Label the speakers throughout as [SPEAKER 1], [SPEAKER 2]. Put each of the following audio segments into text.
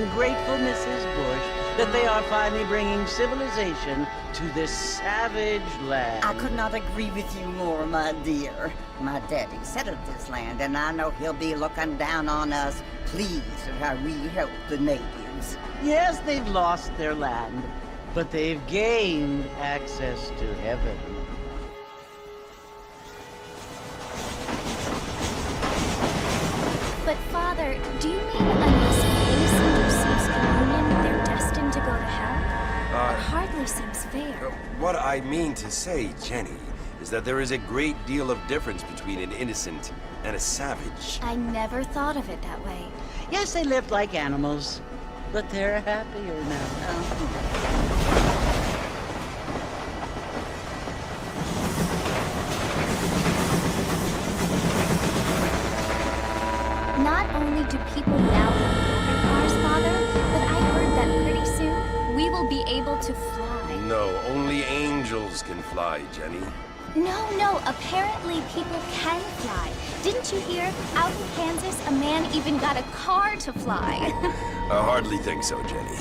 [SPEAKER 1] am grateful, Mrs. Bush, that they are finally bringing civilization to this savage land.
[SPEAKER 2] I could not agree with you more, my dear. My daddy settled this land, and I know he'll be looking down on us, pleased at how we help the natives.
[SPEAKER 1] Yes, they've lost their land, but they've gained access to heaven.
[SPEAKER 3] But Father, do you mean unless an innocent receives communion, they're destined to go to hell? That hardly seems fair.
[SPEAKER 4] What I mean to say, Jenny, is that there is a great deal of difference between an innocent and a savage.
[SPEAKER 3] I never thought of it that way.
[SPEAKER 1] Yes, they lived like animals, but they're happier now.
[SPEAKER 3] Not only do people now have motor cars, Father, but I heard that pretty soon we will be able to fly.
[SPEAKER 4] No, only angels can fly, Jenny.
[SPEAKER 3] No, apparently people can fly. Didn't you hear? Out in Kansas, a man even got a car to fly.
[SPEAKER 4] I hardly think so, Jenny.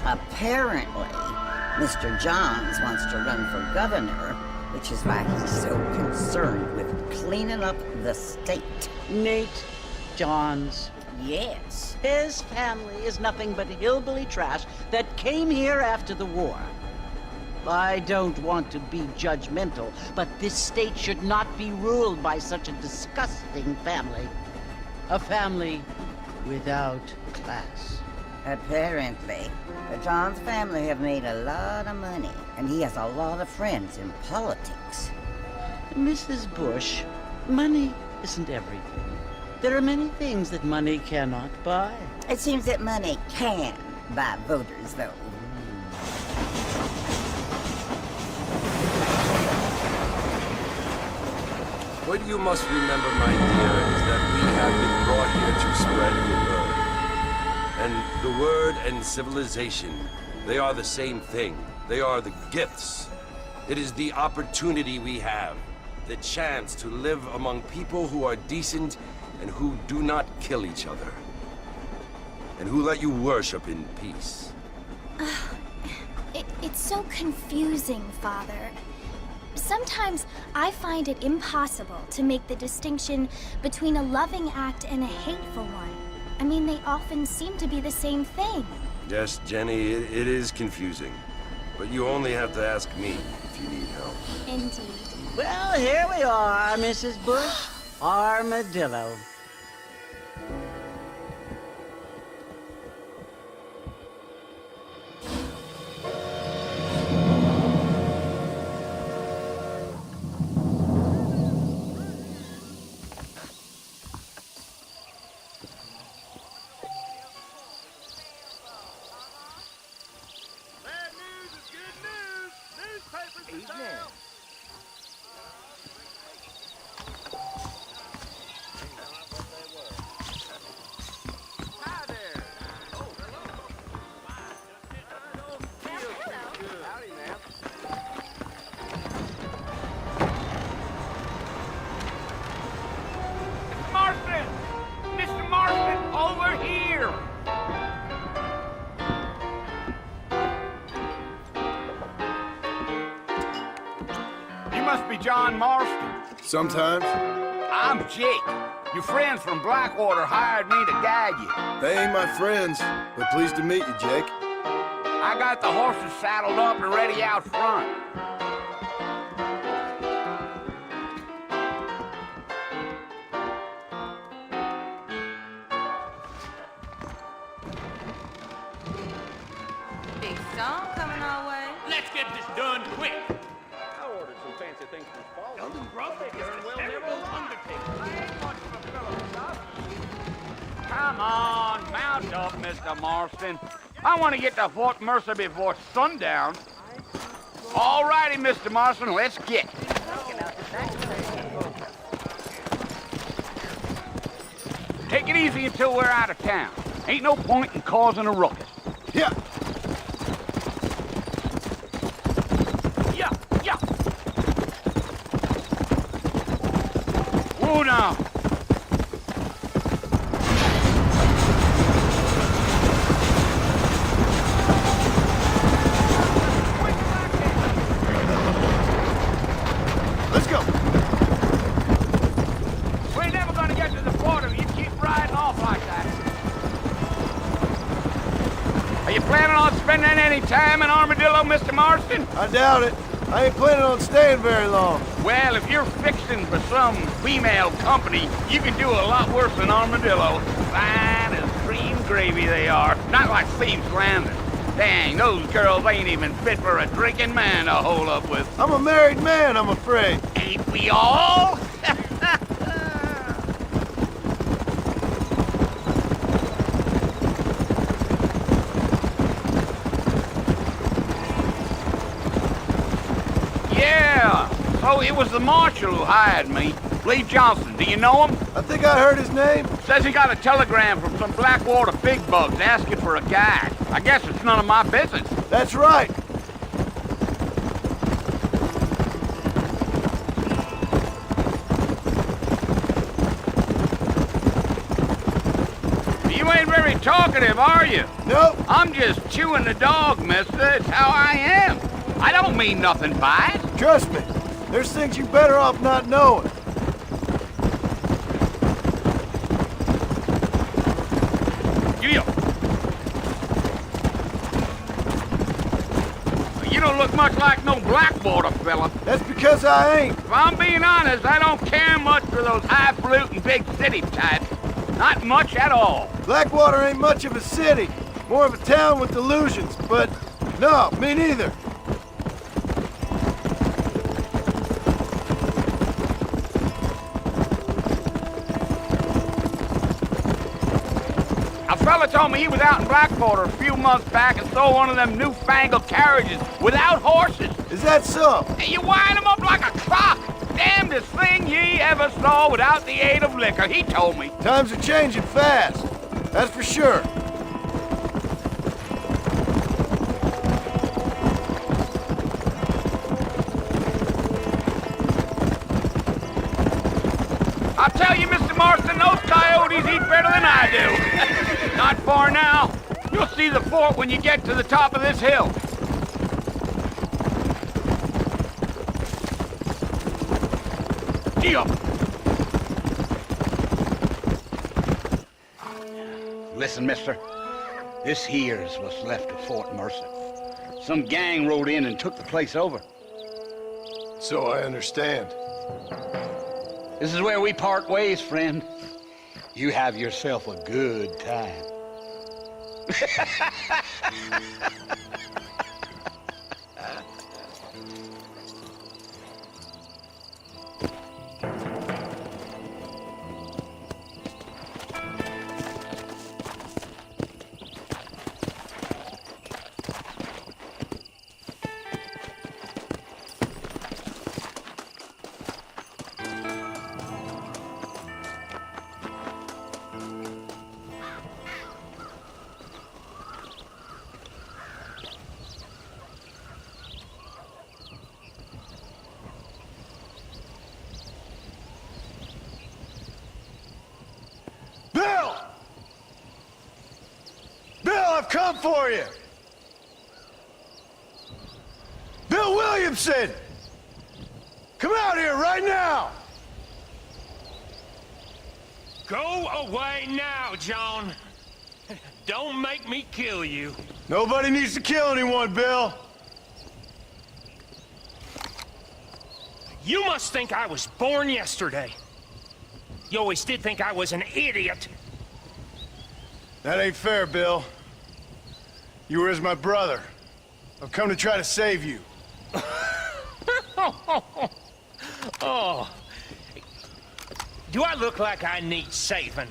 [SPEAKER 2] Apparently, Mr. Johns wants to run for governor, which is why he's so concerned with cleaning up the state.
[SPEAKER 1] Nate Johns.
[SPEAKER 2] Yes.
[SPEAKER 1] His family is nothing but hillbilly trash that came here after the war. I don't want to be judgmental, but this state should not be ruled by such a disgusting family. A family without class.
[SPEAKER 2] Apparently, the Johns family have made a lot of money, and he has a lot of friends in politics.
[SPEAKER 1] Mrs. Bush, money isn't everything. There are many things that money cannot buy.
[SPEAKER 2] It seems that money can buy voters, though.
[SPEAKER 4] What you must remember, my dear, is that we have been brought here to spread the word. And the word and civilization, they are the same thing. They are the gifts. It is the opportunity we have, the chance to live among people who are decent and who do not kill each other, and who let you worship in peace.
[SPEAKER 3] It's so confusing, Father. Sometimes I find it impossible to make the distinction between a loving act and a hateful one. I mean, they often seem to be the same thing.
[SPEAKER 4] Yes, Jenny, it is confusing. But you only have to ask me if you need help.
[SPEAKER 3] Indeed.
[SPEAKER 1] Well, here we are, Mrs. Bush. Armadillo.
[SPEAKER 5] John Marston?
[SPEAKER 6] Sometimes.
[SPEAKER 5] I'm Jake. Your friends from Blackwater hired me to guide you.
[SPEAKER 6] They ain't my friends, but pleased to meet you, Jake.
[SPEAKER 5] I got the horses saddled up and ready out front.
[SPEAKER 7] Big song coming our way.
[SPEAKER 8] Let's get this done quick.
[SPEAKER 9] I ordered some fancy things from Spalding.
[SPEAKER 8] London Brothers darn well never undertaken.
[SPEAKER 5] Come on, mount up, Mr. Marston. I want to get to Fort Mercer before sundown. All righty, Mr. Marston, let's get. Take it easy until we're out of town. Ain't no point in causing a ruckus.
[SPEAKER 6] Yeah.
[SPEAKER 5] Oh, no.
[SPEAKER 6] Let's go.
[SPEAKER 5] We ain't never gonna get to the port if you keep riding off like that. Are you planning on spending any time in Armadillo, Mr. Marston?
[SPEAKER 6] I doubt it. I ain't planning on staying very long.
[SPEAKER 5] Well, if you're fixing for some female company, you can do a lot worse than Armadillo. Fine as cream gravy they are. Not like Thieves Landing. Dang, those girls ain't even fit for a drinking man to hole up with.
[SPEAKER 6] I'm a married man, I'm afraid.
[SPEAKER 5] Ain't we all? Yeah, so it was the marshal who hired me. Lee Johnson, do you know him?
[SPEAKER 6] I think I heard his name.
[SPEAKER 5] Says he got a telegram from some Blackwater big bugs asking for a guide. I guess it's none of my business.
[SPEAKER 6] That's right.
[SPEAKER 5] You ain't very talkative, are you?
[SPEAKER 6] Nope.
[SPEAKER 5] I'm just chewing the dog, mister. It's how I am. I don't mean nothing by it.
[SPEAKER 6] Trust me. There's things you better off not knowing.
[SPEAKER 5] You don't look much like no Blackwater fella.
[SPEAKER 6] That's because I ain't.
[SPEAKER 5] If I'm being honest, I don't care much for those highfalutin big city types. Not much at all.
[SPEAKER 6] Blackwater ain't much of a city. More of a town with illusions, but no, me neither.
[SPEAKER 5] A fella told me he was out in Blackwater a few months back and saw one of them newfangled carriages without horses.
[SPEAKER 6] Is that so?
[SPEAKER 5] And you wind them up like a clock. Damnedest thing ye ever saw without the aid of liquor, he told me.
[SPEAKER 6] Times are changing fast. That's for sure.
[SPEAKER 5] I'll tell you, Mr. Marston, those coyotes eat better than I do. Not far now. You'll see the fort when you get to the top of this hill. Gee up. Listen, mister. This here's what's left of Fort Mercer. Some gang rode in and took the place over.
[SPEAKER 6] So I understand.
[SPEAKER 5] This is where we part ways, friend. You have yourself a good time.
[SPEAKER 6] Bill! Bill, I've come for you! Bill Williamson! Come out here right now!
[SPEAKER 8] Go away now, John. Don't make me kill you.
[SPEAKER 6] Nobody needs to kill anyone, Bill.
[SPEAKER 8] You must think I was born yesterday. You always did think I was an idiot.
[SPEAKER 6] That ain't fair, Bill. You were as my brother. I've come to try to save you.
[SPEAKER 8] Oh. Do I look like I need saving?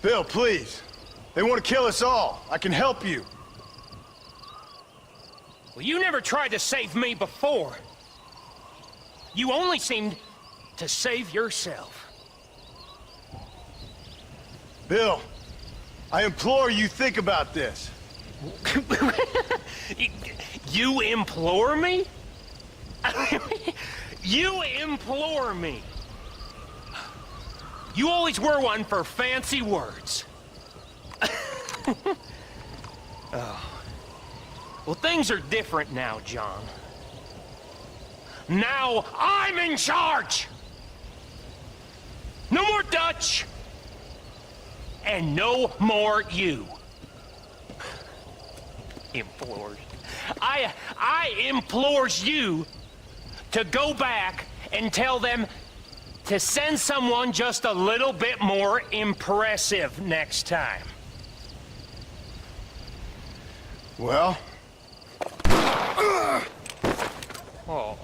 [SPEAKER 6] Bill, please. They want to kill us all. I can help you.
[SPEAKER 8] Well, you never tried to save me before. You only seemed to save yourself.
[SPEAKER 6] Bill, I implore you think about this.
[SPEAKER 8] You implore me? You implore me. You always were one for fancy words. Oh. Well, things are different now, John. Now I'm in charge! No more Dutch! And no more you. Implores. I implores you to go back and tell them to send someone just a little bit more impressive next time.
[SPEAKER 6] Well?
[SPEAKER 8] Oh.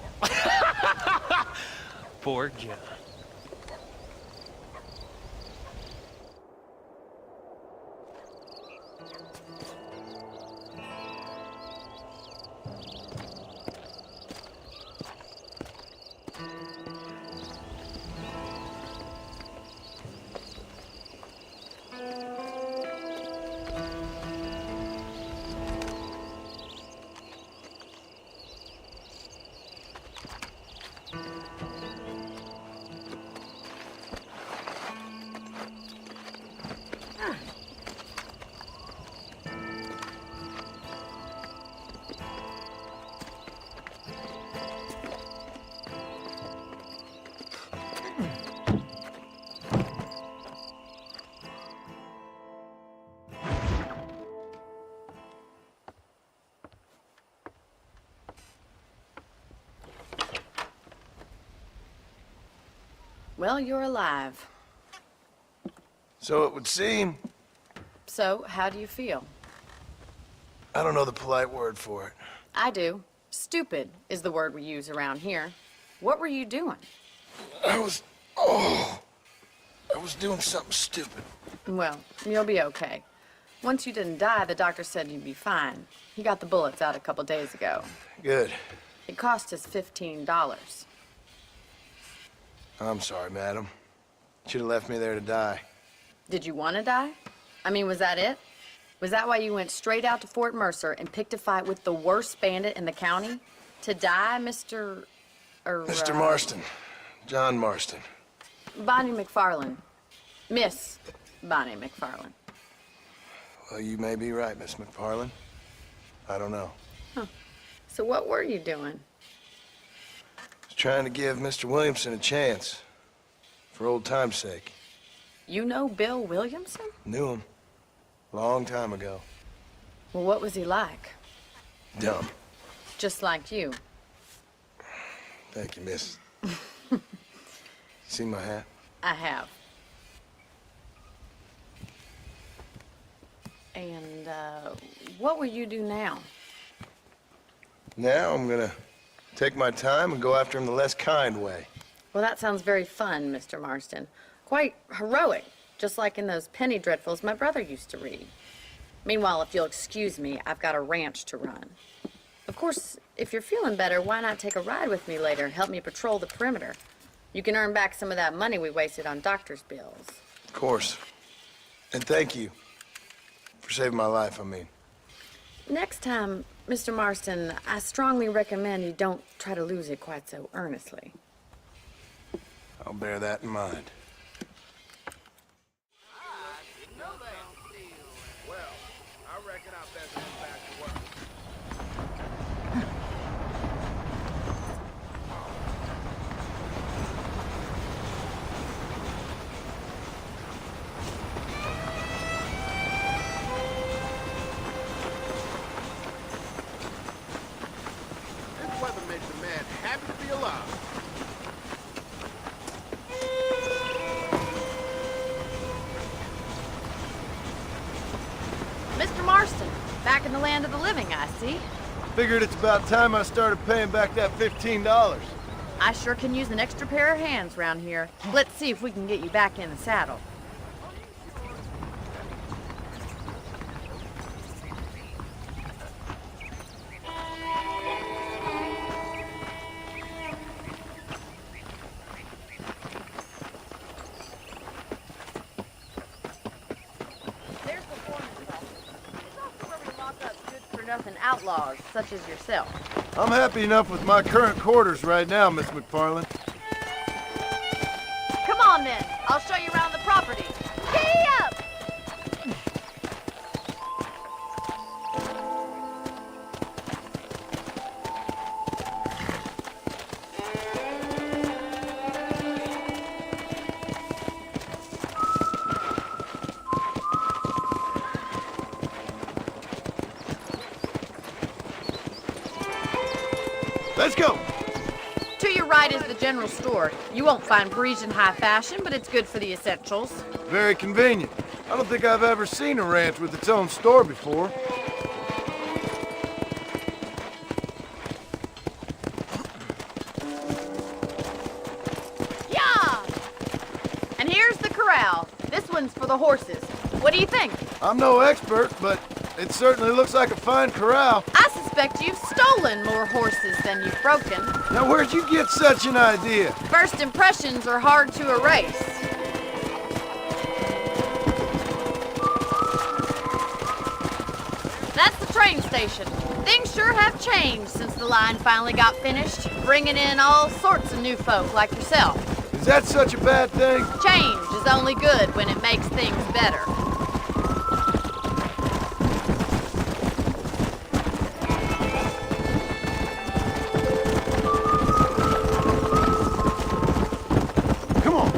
[SPEAKER 8] Poor John.
[SPEAKER 7] Well, you're alive.
[SPEAKER 6] So it would seem.
[SPEAKER 7] So, how do you feel?
[SPEAKER 6] I don't know the polite word for it.
[SPEAKER 7] I do. Stupid is the word we use around here. What were you doing?
[SPEAKER 6] I was doing something stupid.
[SPEAKER 7] Well, you'll be okay. Once you didn't die, the doctor said you'd be fine. He got the bullets out a couple days ago.
[SPEAKER 6] Good.
[SPEAKER 7] It cost us $15.
[SPEAKER 6] I'm sorry, madam. Should have left me there to die.
[SPEAKER 7] Did you want to die? I mean, was that it? Was that why you went straight out to Fort Mercer and picked a fight with the worst bandit in the county? To die, Mr.
[SPEAKER 6] Mr. Marston. John Marston.
[SPEAKER 7] Bonnie McFarland. Miss Bonnie McFarland.
[SPEAKER 6] Well, you may be right, Miss McFarland. I don't know.
[SPEAKER 7] So what were you doing?
[SPEAKER 6] I was trying to give Mr. Williamson a chance. For old time's sake.
[SPEAKER 7] You know Bill Williamson?
[SPEAKER 6] Knew him. Long time ago.
[SPEAKER 7] Well, what was he like?
[SPEAKER 6] Dumb.
[SPEAKER 7] Just like you.
[SPEAKER 6] Thank you, miss. See my hat?
[SPEAKER 7] I have. And, what will you do now?
[SPEAKER 6] Now I'm gonna take my time and go after him the less kind way.
[SPEAKER 7] Well, that sounds very fun, Mr. Marston. Quite heroic, just like in those penny dreadfuls my brother used to read. Meanwhile, if you'll excuse me, I've got a ranch to run. Of course, if you're feeling better, why not take a ride with me later and help me patrol the perimeter? You can earn back some of that money we wasted on doctor's bills.
[SPEAKER 6] Of course. And thank you. For saving my life, I mean.
[SPEAKER 7] Next time, Mr. Marston, I strongly recommend you don't try to lose it quite so earnestly.
[SPEAKER 6] I'll bear that in mind.
[SPEAKER 9] Well, I reckon I best get back to work. This weather makes a man happy to be alive.
[SPEAKER 7] Mr. Marston, back in the land of the living, I see.
[SPEAKER 6] Figured it's about time I started paying back that $15.
[SPEAKER 7] I sure can use an extra pair of hands round here. Let's see if we can get you back in the saddle. There's the foreman's office. It's also where we lock up good-for-nothing outlaws, such as yourself.
[SPEAKER 6] I'm happy enough with my current quarters right now, Miss McFarland.
[SPEAKER 7] Come on then. I'll show you around the property. Giddy up!
[SPEAKER 6] Let's go!
[SPEAKER 7] To your right is the general store. You won't find Parisian high fashion, but it's good for the essentials.
[SPEAKER 6] Very convenient. I don't think I've ever seen a ranch with its own store before.
[SPEAKER 7] Yeah! And here's the corral. This one's for the horses. What do you think?
[SPEAKER 6] I'm no expert, but it certainly looks like a fine corral.
[SPEAKER 7] I suspect you've stolen more horses than you've broken.
[SPEAKER 6] Now, where'd you get such an idea?
[SPEAKER 7] First impressions are hard to erase. That's the train station. Things sure have changed since the line finally got finished, bringing in all sorts of new folk like yourself.
[SPEAKER 6] Is that such a bad thing?
[SPEAKER 7] Change is only good when it makes things better.
[SPEAKER 6] Come on.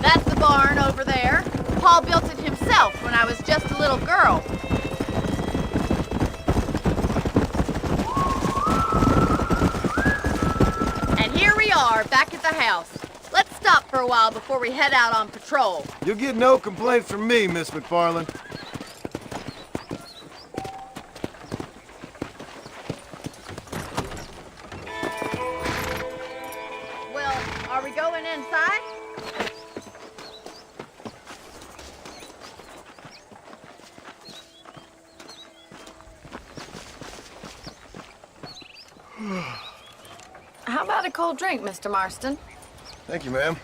[SPEAKER 7] That's the barn over there. Paul built it himself when I was just a little girl. And here we are, back at the house. Let's stop for a while before we head out on patrol.
[SPEAKER 6] You'll get no complaints from me, Miss McFarland.
[SPEAKER 7] Well, are we going inside? How about a cold drink, Mr. Marston?
[SPEAKER 6] Thank you, ma'am.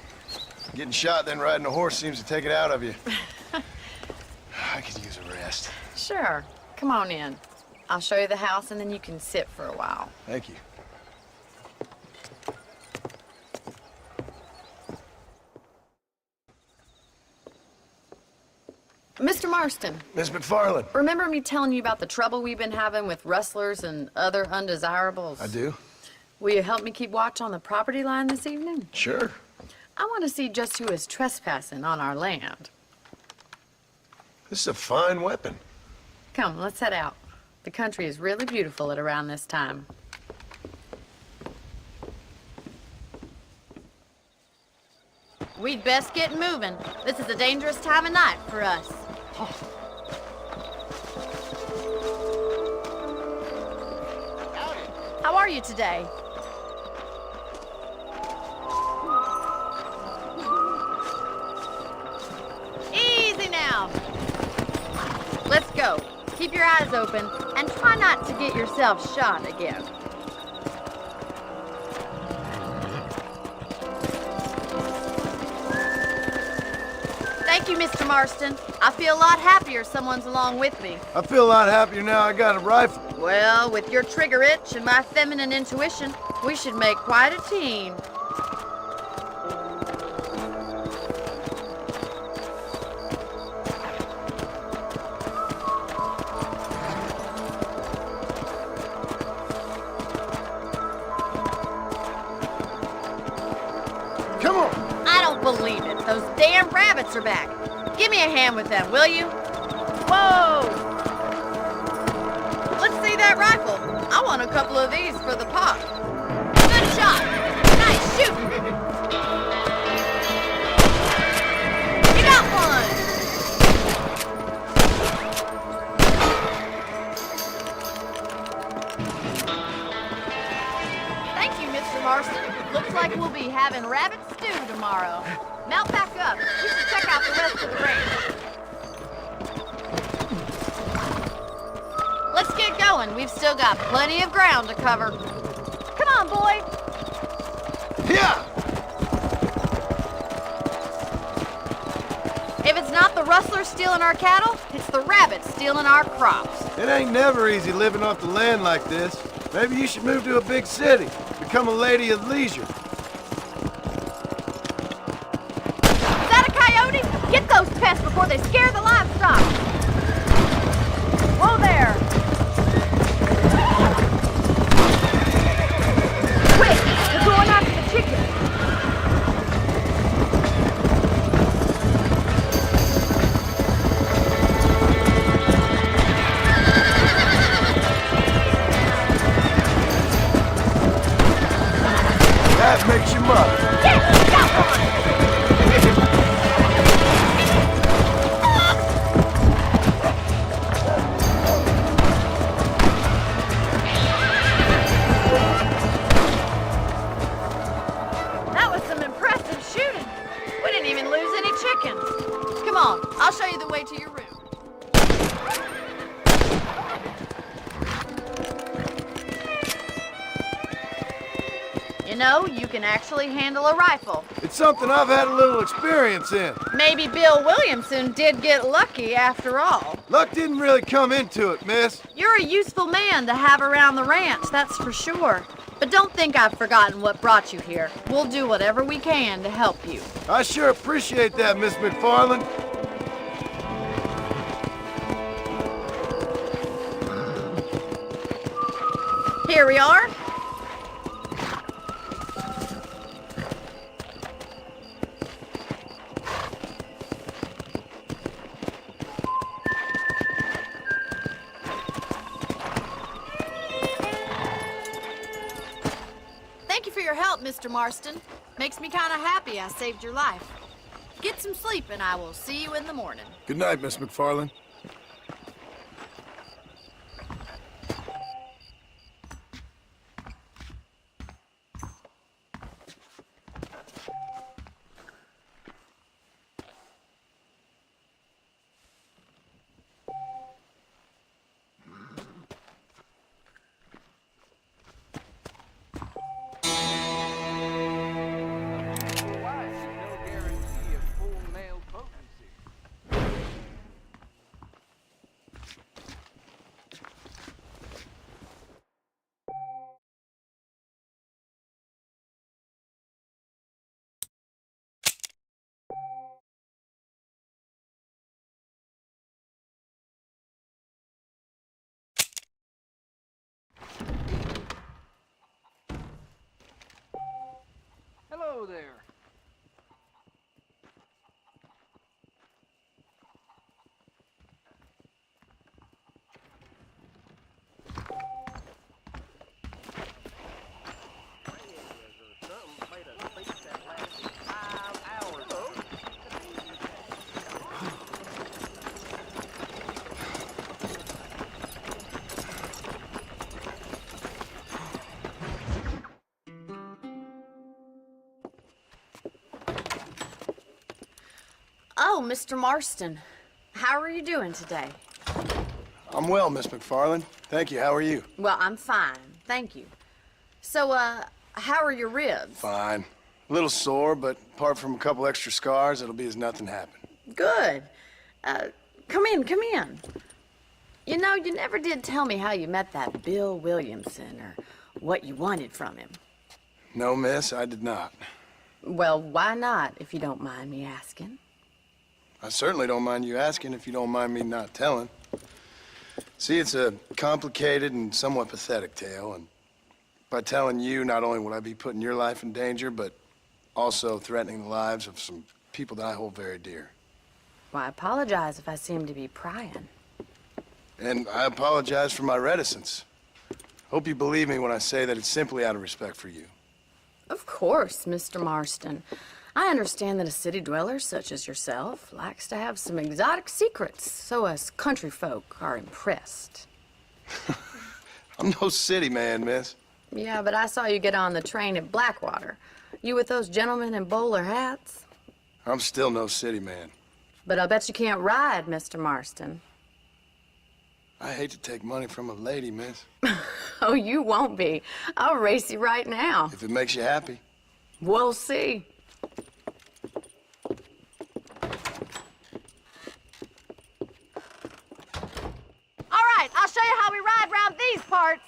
[SPEAKER 6] Getting shot, then riding a horse seems to take it out of you. I could use a rest.
[SPEAKER 7] Sure. Come on in. I'll show you the house and then you can sit for a while.
[SPEAKER 6] Thank you.
[SPEAKER 7] Mr. Marston,
[SPEAKER 6] Miss McFarland.
[SPEAKER 7] remember me telling you about the trouble we've been having with rustlers and other undesirables?
[SPEAKER 6] I do?
[SPEAKER 7] Will you help me keep watch on the property line this evening?
[SPEAKER 6] Sure.
[SPEAKER 7] I want to see just who is trespassing on our land.
[SPEAKER 6] This is a fine weapon.
[SPEAKER 7] Come, let's head out. The country is really beautiful at around this time. We'd best get moving. This is a dangerous time of night for us. How are you today? Easy now. Let's go. Keep your eyes open and try not to get yourself shot again. Thank you, Mr. Marston. I feel a lot happier someone's along with me.
[SPEAKER 6] I feel a lot happier now I got a rifle.
[SPEAKER 7] Well, with your trigger itch and my feminine intuition, we should make quite a team.
[SPEAKER 6] Come on.
[SPEAKER 7] I don't believe it. Those damn rabbits are back. Give me a hand with them, will you? Whoa! Let's see that rifle. I want a couple of these for the pot. Good shot. Nice shooting. You got one. Thank you, Mr. Marston. Looks like we'll be having rabbit stew tomorrow. Mount back up. We should check out the rest of the range. Let's get going. We've still got plenty of ground to cover. Come on, boy.
[SPEAKER 6] Yeah.
[SPEAKER 7] If it's not the rustlers stealing our cattle, it's the rabbits stealing our crops.
[SPEAKER 6] It ain't never easy living off the land like this. Maybe you should move to a big city, become a lady of leisure.
[SPEAKER 10] Is that a coyote? Get those pests before they scare the livestock! Whoa there! Quick! They're going after the chicken!
[SPEAKER 6] That makes you mother.
[SPEAKER 10] Yes! Got one! That was some impressive shooting. We didn't even lose any chickens. Come on, I'll show you the way to your room. You know, you can actually handle a rifle.
[SPEAKER 6] It's something I've had a little experience in.
[SPEAKER 10] Maybe Bill Williamson did get lucky after all.
[SPEAKER 6] Luck didn't really come into it, miss.
[SPEAKER 10] You're a useful man to have around the ranch, that's for sure. But don't think I've forgotten what brought you here. We'll do whatever we can to help you.
[SPEAKER 6] I sure appreciate that, Miss McFarland.
[SPEAKER 10] Here we are. Thank you for your help, Mr. Marston. Makes me kind of happy I saved your life. Get some sleep and I will see you in the morning.
[SPEAKER 6] Good night, Miss McFarland.
[SPEAKER 9] Hello there.
[SPEAKER 7] Oh, Mr. Marston. How are you doing today?
[SPEAKER 6] I'm well, Miss McFarland. Thank you. How are you?
[SPEAKER 7] Well, I'm fine. Thank you. So, how are your ribs?
[SPEAKER 6] Fine. A little sore, but apart from a couple extra scars, it'll be as nothing happened.
[SPEAKER 7] Good. Come in, come in. You know, you never did tell me how you met that Bill Williamson or what you wanted from him.
[SPEAKER 6] No, miss, I did not.
[SPEAKER 7] Well, why not, if you don't mind me asking?
[SPEAKER 6] I certainly don't mind you asking if you don't mind me not telling. See, it's a complicated and somewhat pathetic tale, and by telling you, not only would I be putting your life in danger, but also threatening the lives of some people that I hold very dear.
[SPEAKER 7] Well, I apologize if I seem to be prying.
[SPEAKER 6] And I apologize for my reticence. Hope you believe me when I say that it's simply out of respect for you.
[SPEAKER 7] Of course, Mr. Marston. I understand that a city dweller such as yourself likes to have some exotic secrets, so us country folk are impressed.
[SPEAKER 6] I'm no city man, miss.
[SPEAKER 7] Yeah, but I saw you get on the train at Blackwater. You with those gentlemen in bowler hats?
[SPEAKER 6] I'm still no city man.
[SPEAKER 7] But I'll bet you can't ride, Mr. Marston.
[SPEAKER 6] I hate to take money from a lady, miss.
[SPEAKER 7] Oh, you won't be. I'll race you right now.
[SPEAKER 6] If it makes you happy.
[SPEAKER 7] We'll see.
[SPEAKER 10] All right, I'll show you how we ride round these parts.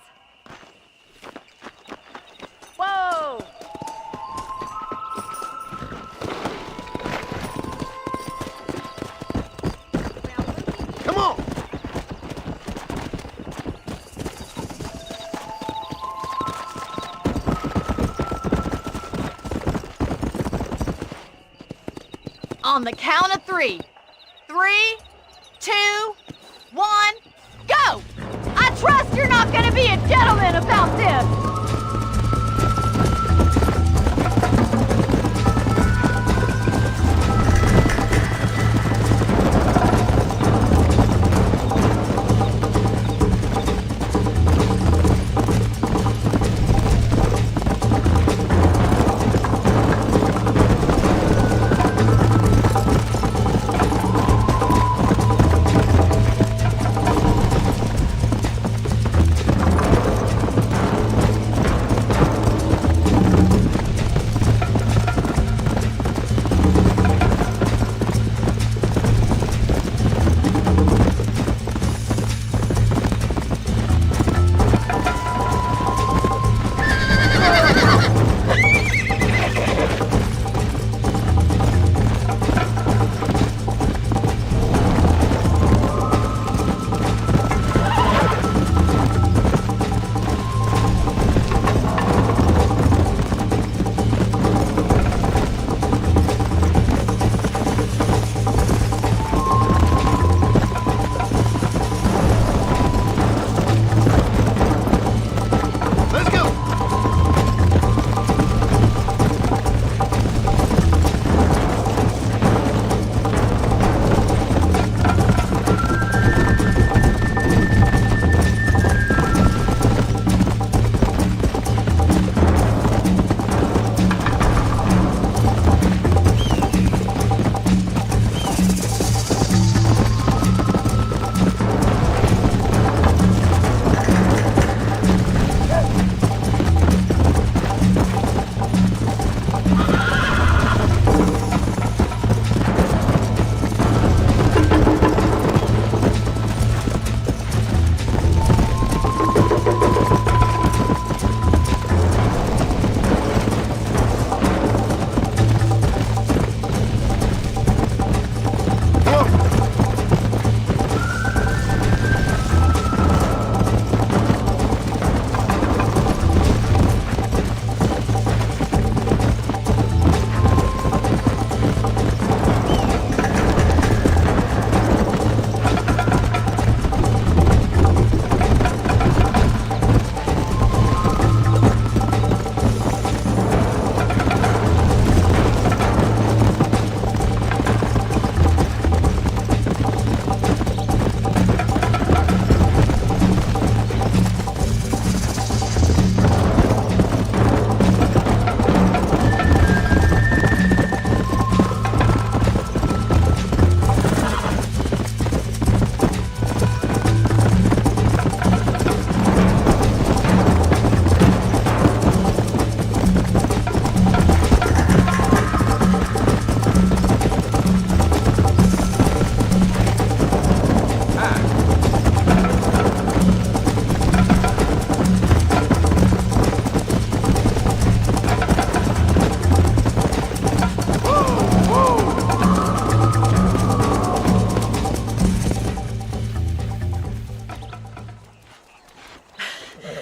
[SPEAKER 10] on the count of 3. 3, 2, 1, go! I trust you're not gonna be a gentleman about this!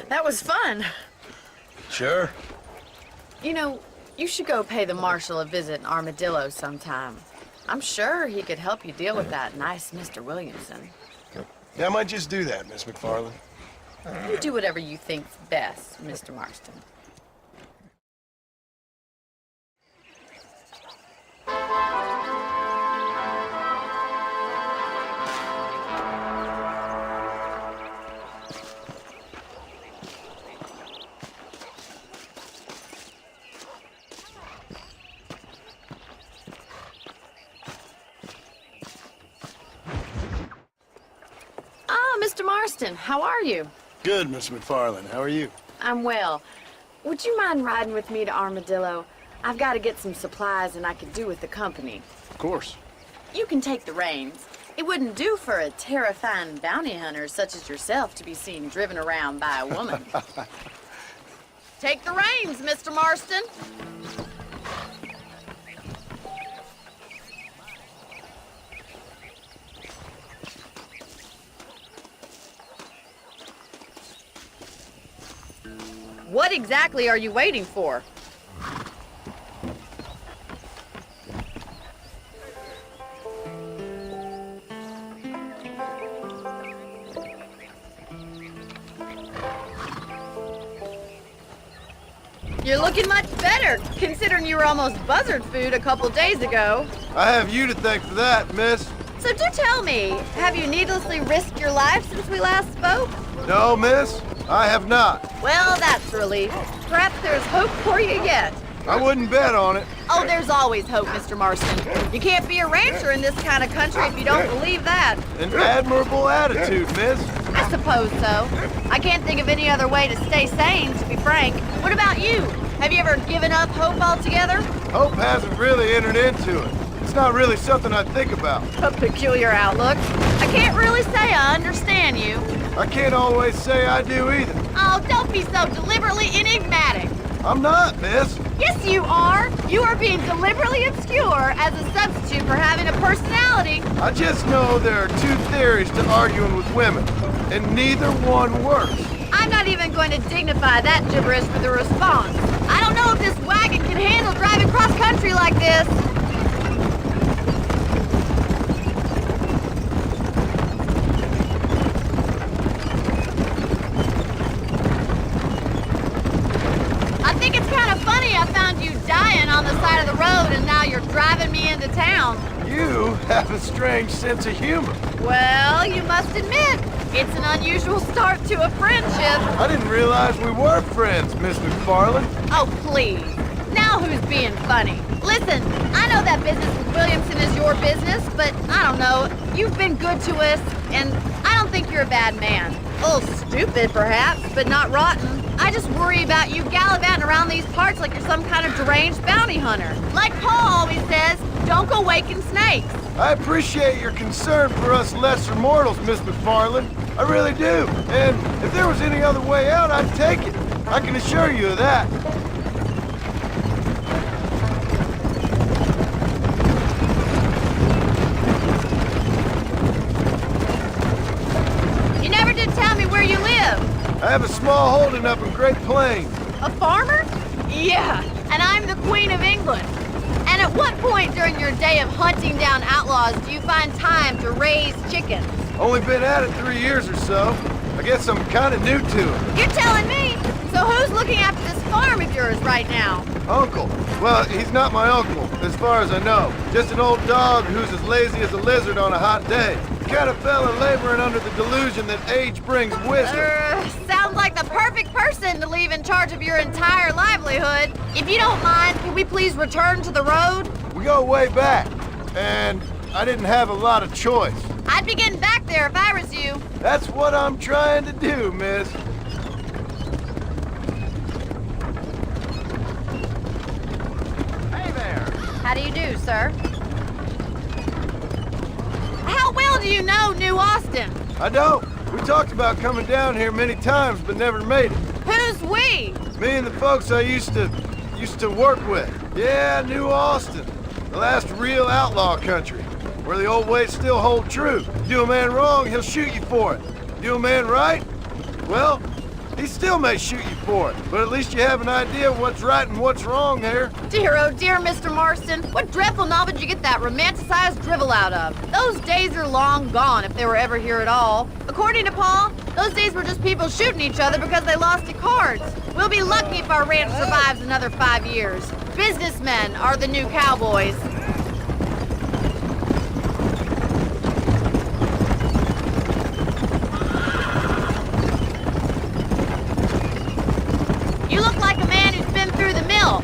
[SPEAKER 7] That was fun.
[SPEAKER 4] Sure.
[SPEAKER 7] You know, you should go pay the marshal a visit in Armadillo sometime. I'm sure he could help you deal with that nice Mr. Williamson.
[SPEAKER 6] Yeah, I might just do that, Miss McFarland.
[SPEAKER 7] You do whatever you think's best, Mr. Marston. Mr. Marston, how are you?
[SPEAKER 6] Good, Miss McFarland. How are you?
[SPEAKER 7] I'm well. Would you mind riding with me to Armadillo? I've got to get some supplies and I could do with the company.
[SPEAKER 6] Of course.
[SPEAKER 7] You can take the reins. It wouldn't do for a terrifying bounty hunter such as yourself to be seen driven around by a woman. Take the reins, Mr. Marston. What exactly are you waiting for? You're looking much better, considering you were almost buzzard food a couple days ago.
[SPEAKER 6] I have you to thank for that, miss.
[SPEAKER 7] So do tell me, have you needlessly risked your life since we last spoke?
[SPEAKER 6] No, miss, I have not.
[SPEAKER 7] Well, that's relief. Perhaps there's hope for you yet.
[SPEAKER 6] I wouldn't bet on it.
[SPEAKER 7] Oh, there's always hope, Mr. Marston. You can't be a rancher in this kind of country if you don't believe that.
[SPEAKER 6] An admirable attitude, miss.
[SPEAKER 7] I suppose so. I can't think of any other way to stay sane, to be frank. What about you? Have you ever given up hope altogether?
[SPEAKER 6] Hope hasn't really entered into it. It's not really something I think about.
[SPEAKER 7] A peculiar outlook. I can't really say I understand you.
[SPEAKER 6] I can't always say I do either.
[SPEAKER 7] Oh, don't be so deliberately enigmatic.
[SPEAKER 6] I'm not, miss.
[SPEAKER 7] Yes, you are. You are being deliberately obscure as a substitute for having a personality.
[SPEAKER 6] I just know there are two theories to arguing with women, and neither one works.
[SPEAKER 7] I'm not even going to dignify that gibberish with a response. I don't know if this wagon can handle driving cross country like this. I think it's kind of funny I found you dying on the side of the road and now you're driving me into town.
[SPEAKER 6] You have a strange sense of humor.
[SPEAKER 7] Well, you must admit, it's an unusual start to a friendship.
[SPEAKER 6] I didn't realize we were friends, Miss McFarland.
[SPEAKER 7] Oh, please. Now who's being funny? Listen, I know that business with Williamson is your business, but I don't know. You've been good to us, and I don't think you're a bad man. A little stupid, perhaps, but not rotten. I just worry about you gallivanting around these parts like you're some kind of deranged bounty hunter. Like Paul always says, don't go waking snakes.
[SPEAKER 6] I appreciate your concern for us lesser mortals, Miss McFarland. I really do. And if there was any other way out, I'd take it. I can assure you of that.
[SPEAKER 7] You never did tell me where you live.
[SPEAKER 6] I have a small holding up in Great Plains.
[SPEAKER 7] A farmer? Yeah, and I'm the Queen of England. And at what point during your day of hunting down outlaws do you find time to raise chickens?
[SPEAKER 6] Only been at it 3 years or so. I guess I'm kind of new to it.
[SPEAKER 7] You're telling me? So who's looking after this farm of yours right now?
[SPEAKER 6] Uncle. Well, he's not my uncle, as far as I know. Just an old dog who's as lazy as a lizard on a hot day. Kind of fella laboring under the delusion that age brings wisdom.
[SPEAKER 7] Sounds like the perfect person to leave in charge of your entire livelihood. If you don't mind, can we please return to the road?
[SPEAKER 6] We go way back, and I didn't have a lot of choice.
[SPEAKER 7] I'd be getting back there if I was you.
[SPEAKER 6] That's what I'm trying to do, miss.
[SPEAKER 5] Hey there.
[SPEAKER 7] How do you do, sir? How well do you know New Austin?
[SPEAKER 6] I don't. We talked about coming down here many times, but never made it.
[SPEAKER 7] Who's we?
[SPEAKER 6] Me and the folks I used to work with. Yeah, New Austin. The last real outlaw country, where the old ways still hold true. Do a man wrong, he'll shoot you for it. Do a man right? Well, he still may shoot you for it, but at least you have an idea of what's right and what's wrong there.
[SPEAKER 7] Dear, oh dear, Mr. Marston. What dreadful novel did you get that romanticized drivel out of? Those days are long gone, if they were ever here at all. According to Paul, those days were just people shooting each other because they lost at cards. We'll be lucky if our ranch survives another 5 years. Businessmen are the new cowboys. You look like a man who's been through the mill.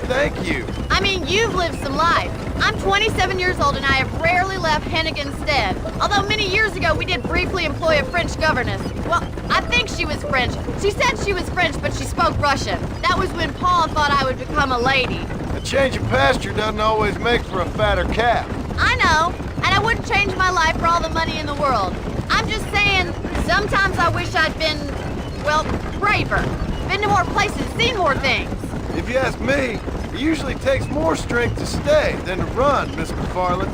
[SPEAKER 6] Thank you.
[SPEAKER 7] I mean, you've lived some life. I'm 27 years old and I have rarely left Hennigan's Stead. Although many years ago we did briefly employ a French governess. Well, I think she was French. She said she was French, but she spoke Russian. That was when Paul thought I would become a lady.
[SPEAKER 6] A change of pasture doesn't always make for a fatter calf.
[SPEAKER 7] I know, and I wouldn't change my life for all the money in the world. I'm just saying, sometimes I wish I'd been, well, braver. Been to more places, seen more things.
[SPEAKER 6] If you ask me, it usually takes more strength to stay than to run, Miss McFarland.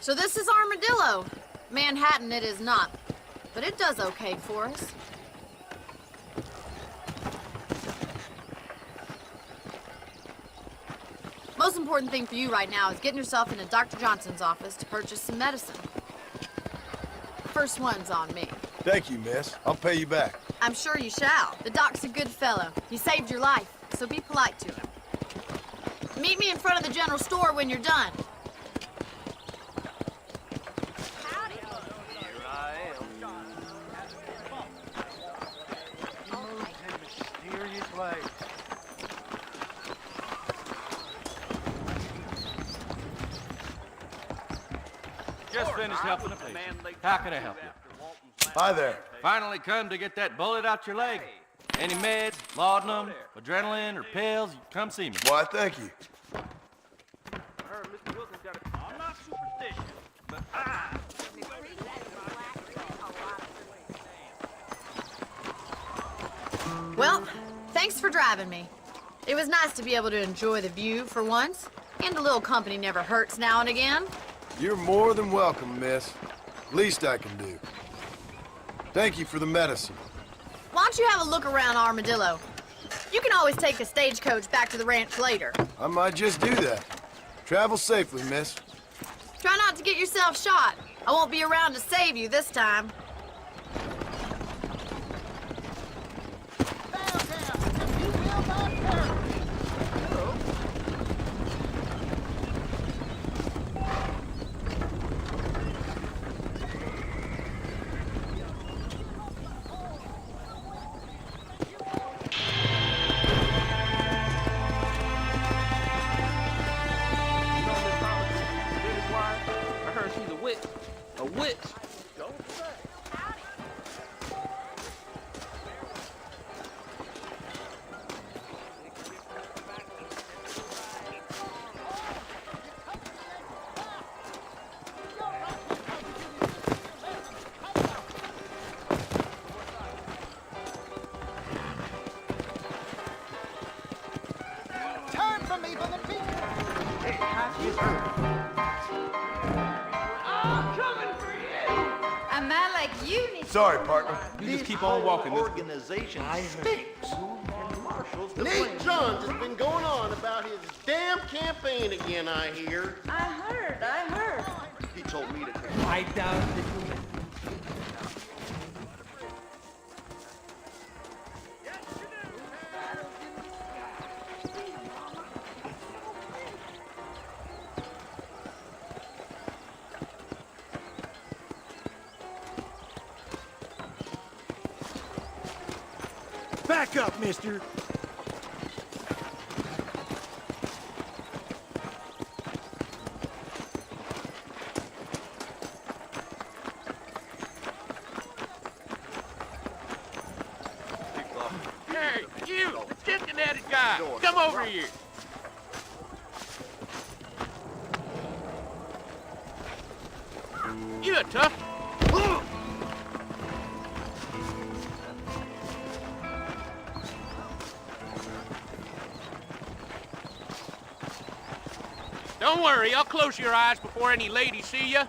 [SPEAKER 7] So this is Armadillo. Manhattan it is not, but it does okay for us. Most important thing for you right now is getting yourself into Dr. Johnson's office to purchase some medicine. First one's on me.
[SPEAKER 6] Thank you, miss. I'll pay you back.
[SPEAKER 7] I'm sure you shall. The doc's a good fellow. He saved your life, so be polite to him. Meet me in front of the general store when you're done.
[SPEAKER 11] Just finished helping a patient. How can I help you?
[SPEAKER 6] Hi there.
[SPEAKER 11] Finally come to get that bullet out your leg. Any meds, laudanum, adrenaline, or pills, come see me.
[SPEAKER 6] Why, thank you.
[SPEAKER 11] I'm not superstitious, but
[SPEAKER 7] Well, thanks for driving me. It was nice to be able to enjoy the view for once, and a little company never hurts now and again.
[SPEAKER 6] You're more than welcome, miss. Least I can do. Thank you for the medicine.
[SPEAKER 7] Why don't you have a look around Armadillo? You can always take a stagecoach back to the ranch later.
[SPEAKER 6] I might just do that. Travel safely, miss.
[SPEAKER 7] Try not to get yourself shot. I won't be around to save you this time.
[SPEAKER 11] I heard she's a witch. A witch.
[SPEAKER 9] Turn from me for the beat.
[SPEAKER 10] A man like you needs
[SPEAKER 6] Sorry, partner.
[SPEAKER 11] You just keep on walking. This
[SPEAKER 9] Organization stinks. Nate Johns has been going on about his damn campaign again, I hear.
[SPEAKER 10] I heard.
[SPEAKER 9] He told me to come.
[SPEAKER 11] I doubt it.
[SPEAKER 12] Back up, mister.
[SPEAKER 5] Hey, you, chicken-headed guy, come over here. You a tough. Don't worry, I'll close your eyes before any ladies see you.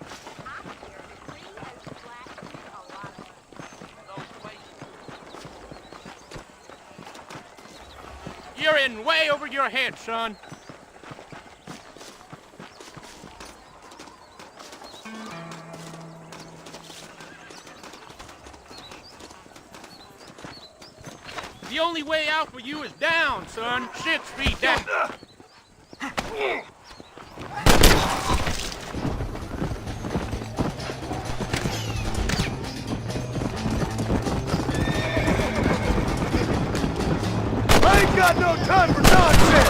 [SPEAKER 5] You're in way over your head, son. The only way out for you is down, son. 6 feet down.
[SPEAKER 6] I ain't got no time for nonsense!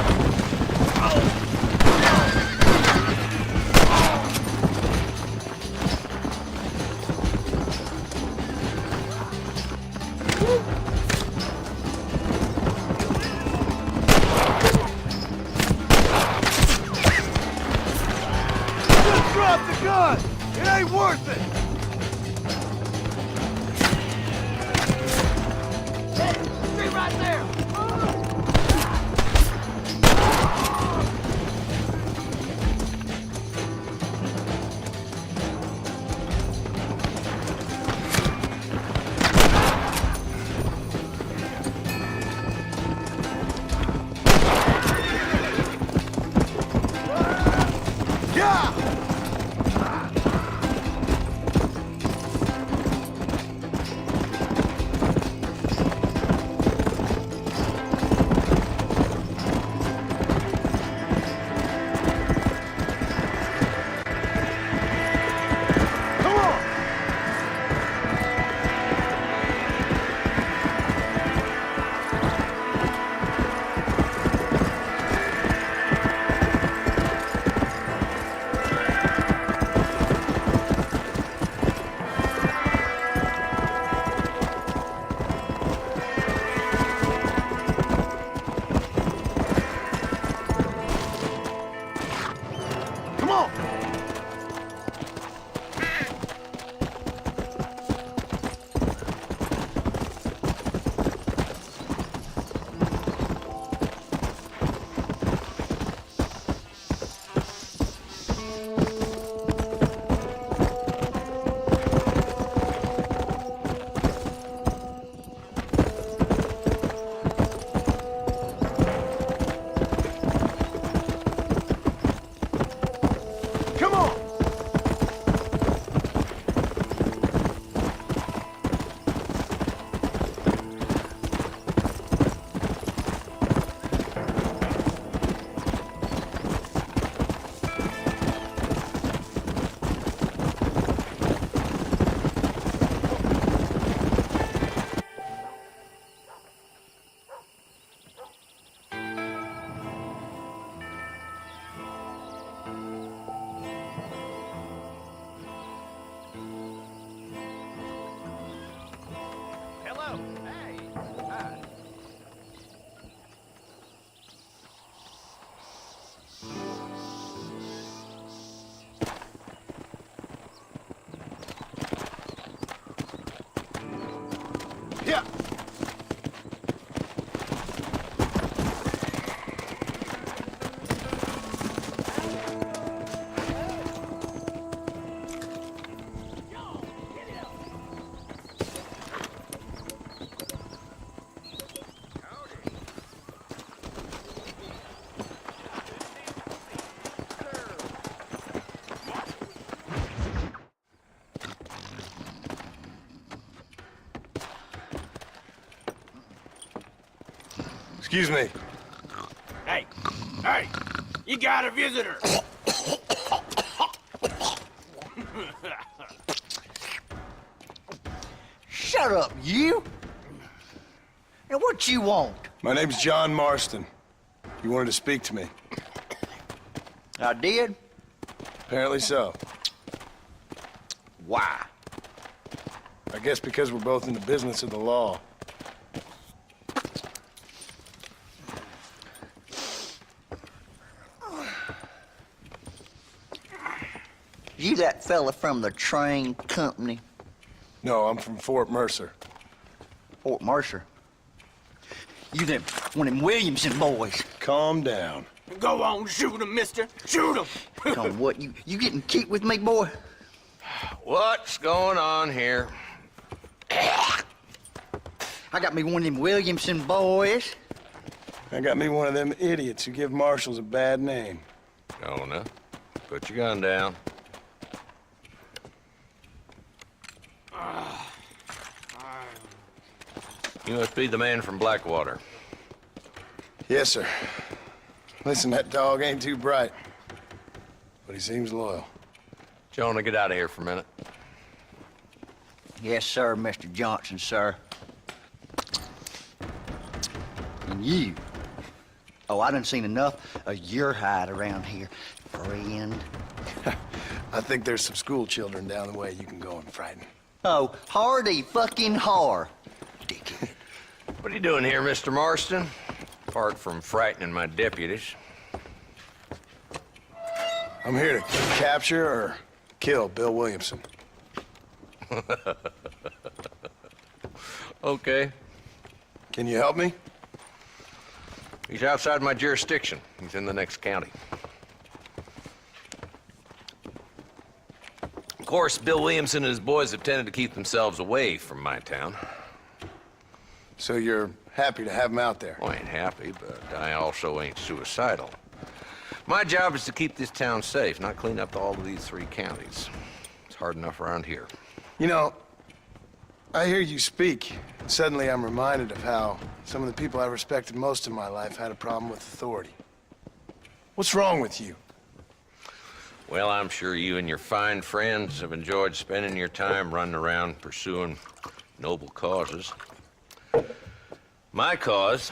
[SPEAKER 6] Just drop the gun! It ain't worth it!
[SPEAKER 9] Stay right there. on! Come on!
[SPEAKER 5] Hello. Hey. Hi.
[SPEAKER 6] Yeah. Excuse me.
[SPEAKER 5] Hey. Hey. You got a visitor.
[SPEAKER 12] Shut up, you! And what you want?
[SPEAKER 6] My name's John Marston. You wanted to speak to me.
[SPEAKER 12] I did?
[SPEAKER 6] Apparently so.
[SPEAKER 12] Why?
[SPEAKER 6] I guess because we're both in the business of the law.
[SPEAKER 12] You that fella from the train company?
[SPEAKER 6] No, I'm from Fort Mercer.
[SPEAKER 12] Fort Mercer? You them, one of them Williamson boys.
[SPEAKER 6] Calm down.
[SPEAKER 5] Go on, shoot him, mister. Shoot him.
[SPEAKER 12] Come, what, you getting keep with me, boy?
[SPEAKER 5] What's going on here?
[SPEAKER 12] I got me one of them Williamson boys.
[SPEAKER 6] I got me one of them idiots who give marshals a bad name.
[SPEAKER 5] Jonah, put your gun down. You must be the man from Blackwater.
[SPEAKER 6] Yes, sir. Listen, that dog ain't too bright, but he seems loyal.
[SPEAKER 5] Jonah, get out of here for a minute.
[SPEAKER 12] Yes, sir, Mr. Johnson, sir. And you. Oh, I done seen enough of your hide around here, friend.
[SPEAKER 6] I think there's some school children down the way you can go and frighten.
[SPEAKER 12] Oh, hardy fucking har. Dickhead.
[SPEAKER 5] What are you doing here, Mr. Marston? Apart from frightening my deputies.
[SPEAKER 6] I'm here to capture or kill Bill Williamson.
[SPEAKER 5] Okay.
[SPEAKER 6] Can you help me?
[SPEAKER 5] He's outside my jurisdiction. He's in the next county. Of course, Bill Williamson and his boys have tended to keep themselves away from my town.
[SPEAKER 6] So you're happy to have him out there?
[SPEAKER 5] Well, I ain't happy, but I also ain't suicidal. My job is to keep this town safe, not clean up all of these 3 counties. It's hard enough around here.
[SPEAKER 6] You know, I hear you speak. Suddenly I'm reminded of how some of the people I respected most in my life had a problem with authority. What's wrong with you?
[SPEAKER 5] Well, I'm sure you and your fine friends have enjoyed spending your time running around pursuing noble causes. My cause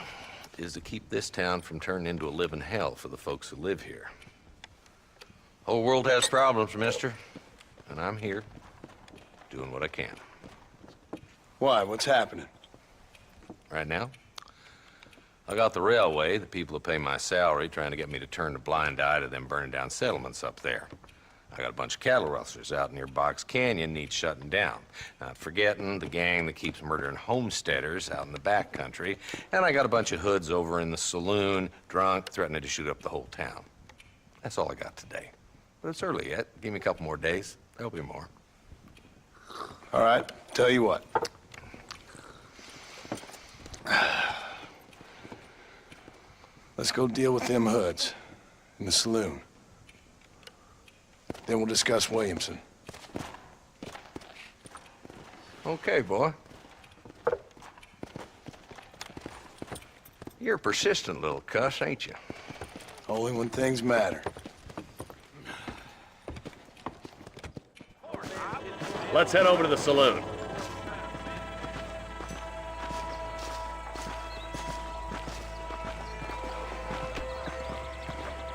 [SPEAKER 5] is to keep this town from turning into a living hell for the folks who live here. Whole world has problems, mister, and I'm here doing what I can.
[SPEAKER 6] Why? What's happening?
[SPEAKER 5] Right now,
[SPEAKER 13] I got the railway, the people who pay my salary, trying to get me to turn a blind eye to them burning down settlements up there. I got a bunch of cattle rustlers out near Box Canyon needs shutting down. Not forgetting the gang that keeps murdering homesteaders out in the back country. And I got a bunch of hoods over in the saloon, drunk, threatening to shoot up the whole town. That's all I got today. But it's early yet. Give me a couple more days. There'll be more.
[SPEAKER 6] All right, tell you what. Let's go deal with them hoods in the saloon. Then we'll discuss Williamson.
[SPEAKER 13] Okay, boy. You're a persistent little cuss, ain't you?
[SPEAKER 6] Only when things matter.
[SPEAKER 5] Let's head over to the saloon.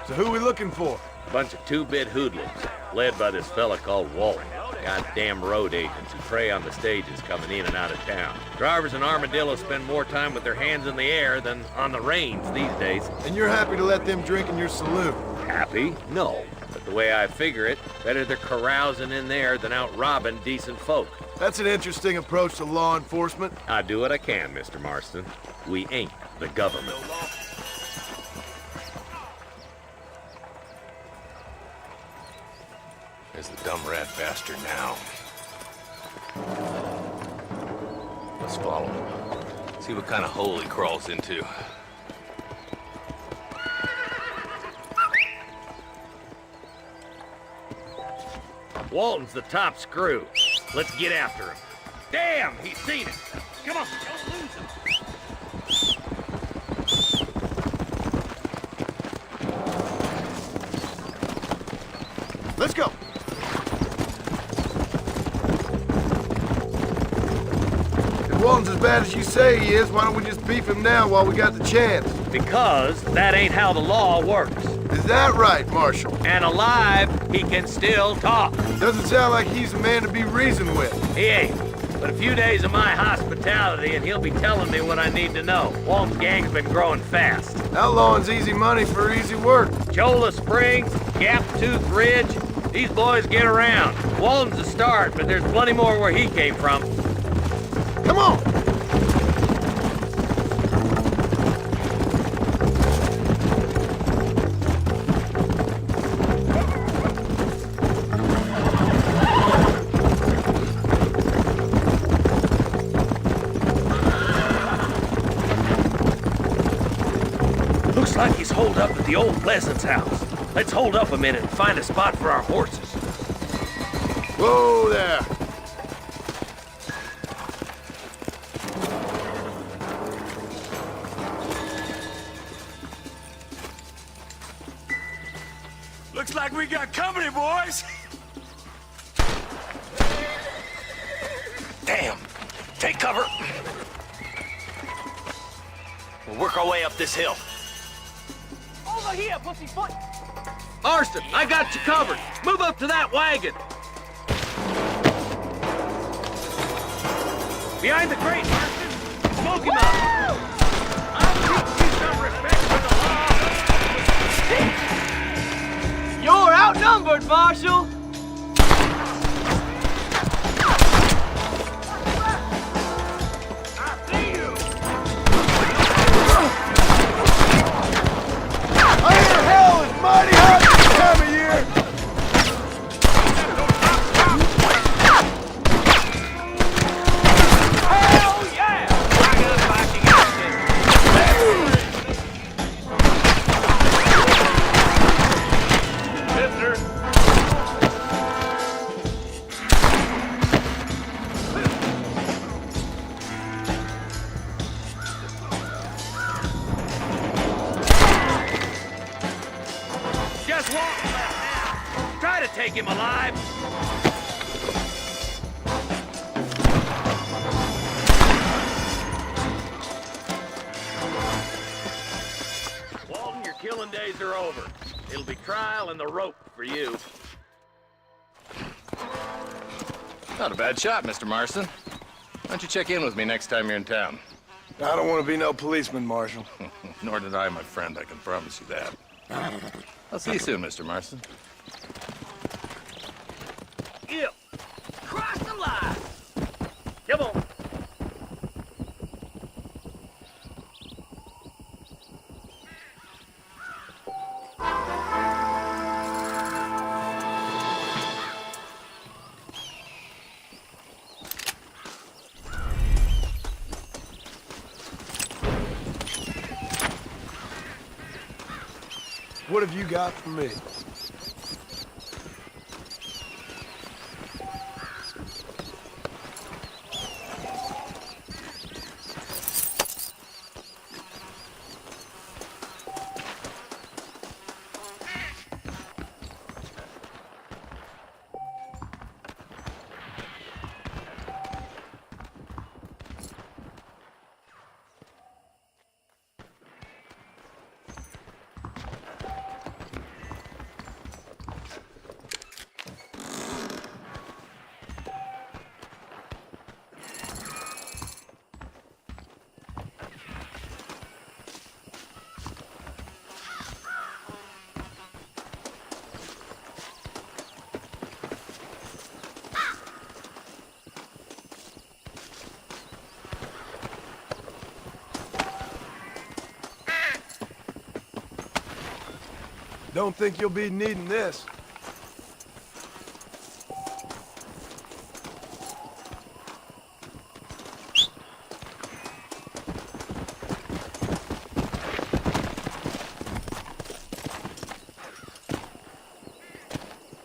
[SPEAKER 6] So who we looking for?
[SPEAKER 5] Bunch of two-bit hoodlums, led by this fella called Walton. Goddamn road agents who prey on the stages coming in and out of town. Drivers in Armadillo spend more time with their hands in the air than on the reins these days.
[SPEAKER 6] And you're happy to let them drink in your saloon?
[SPEAKER 5] Happy? No. But the way I figure it, better they're carousing in there than out robbing decent folk.
[SPEAKER 6] That's an interesting approach to law enforcement.
[SPEAKER 5] I do what I can, Mr. Marston. We ain't the government.
[SPEAKER 13] There's the dumb rat bastard now. Let's follow him. See what kind of hole he crawls into.
[SPEAKER 5] Walton's the top screw. Let's get after him. Damn, he's seen it. Come on, don't lose him.
[SPEAKER 6] Let's go. If Walton's as bad as you say he is, why don't we just beef him now while we got the chance?
[SPEAKER 5] Because that ain't how the law works.
[SPEAKER 6] Is that right, Marshal?
[SPEAKER 5] And alive, he can still talk.
[SPEAKER 6] Doesn't sound like he's a man to be reasoned with.
[SPEAKER 5] He ain't. But a few days of my hospitality and he'll be telling me what I need to know. Walton's gang's been growing fast.
[SPEAKER 6] Outlawing's easy money for easy work.
[SPEAKER 5] Cholla Springs, Gap Tooth Ridge, these boys get around. Walton's a start, but there's plenty more where he came from.
[SPEAKER 6] Come on!
[SPEAKER 5] Looks like he's holed up at the old Pleasance house. Let's hold up a minute and find a spot for our horses.
[SPEAKER 6] Whoa there!
[SPEAKER 8] Looks like we got company, boys.
[SPEAKER 11] Damn! Take cover! We'll work our way up this hill.
[SPEAKER 10] Over here, pussyfoot!
[SPEAKER 5] Marston, I got you covered. Move up to that wagon. Behind the crate, Marston. Smoke him up. I'll teach you some respect for the law.
[SPEAKER 10] You're outnumbered, Marshal!
[SPEAKER 6] I hear hell is mighty hot this time of year!
[SPEAKER 10] Hell yeah!
[SPEAKER 5] Just walk left now. Try to take him alive. Walton, your killing days are over. It'll be trial and the rope for you.
[SPEAKER 13] Not a bad shot, Mr. Marston. Why don't you check in with me next time you're in town?
[SPEAKER 6] I don't want to be no policeman, Marshal.
[SPEAKER 14] Nor did I, my friend, I can promise you that. I'll see you soon, Mr. Marston.
[SPEAKER 5] Yeah. Cross the line. Come on.
[SPEAKER 6] What have you got for me? Don't think you'll be needing this.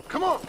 [SPEAKER 6] Come on!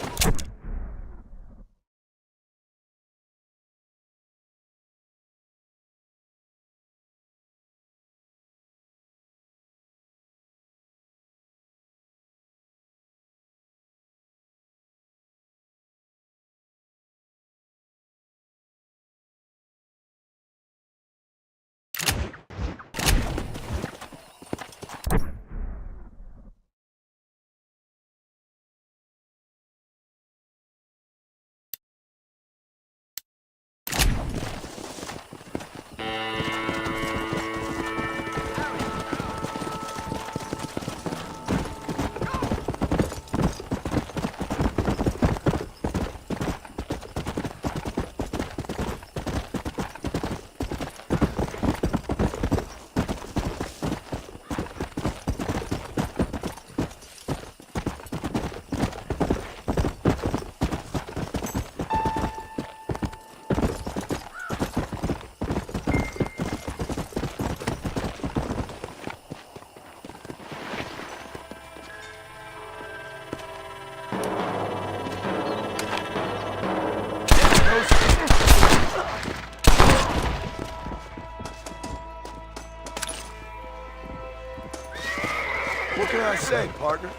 [SPEAKER 6] What can I say, partner?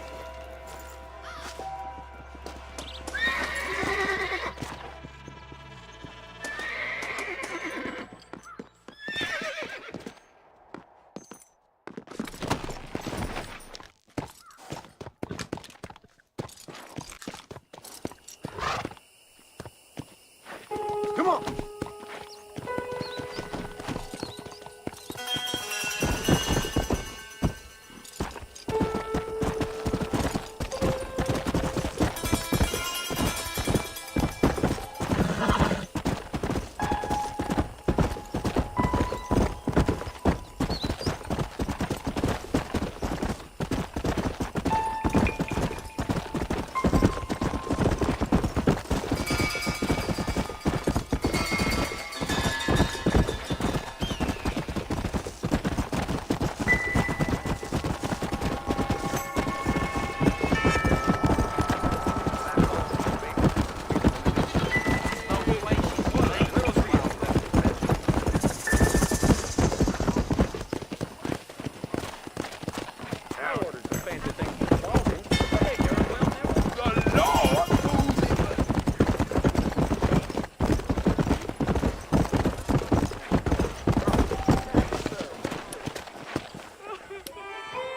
[SPEAKER 6] Come on!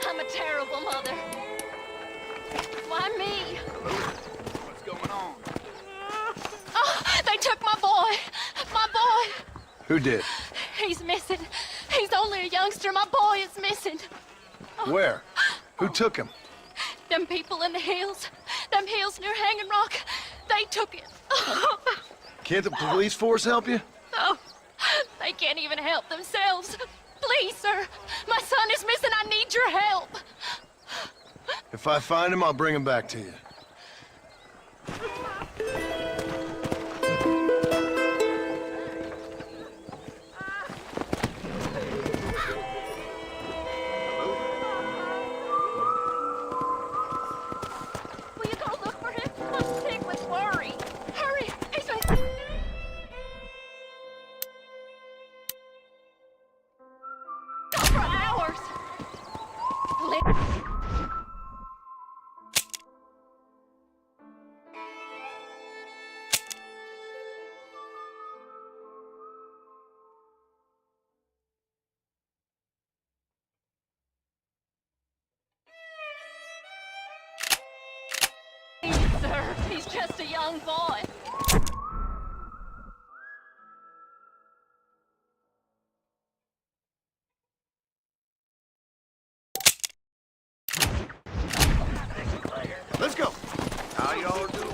[SPEAKER 10] I'm a terrible mother. Why me?
[SPEAKER 5] What's going on?
[SPEAKER 10] Oh, they took my boy. My boy.
[SPEAKER 6] Who did?
[SPEAKER 10] He's missing. only a youngster. My boy is missing.
[SPEAKER 6] Where? Who took him?
[SPEAKER 10] Them people in the hills. Them hills near Hanging Rock. They took it.
[SPEAKER 6] Can't the police force help you?
[SPEAKER 10] Oh, they can't even help themselves. Please, sir. My son is missing. I need your help.
[SPEAKER 6] If I find him, I'll bring him back to you.
[SPEAKER 10] Will you go look for him? I'm sick with worry. Hurry, Ethan. Gone for hours. Please, sir, he's just a young boy.
[SPEAKER 6] Let's go.
[SPEAKER 9] How y'all doing?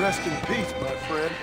[SPEAKER 6] Rest in peace, my friend.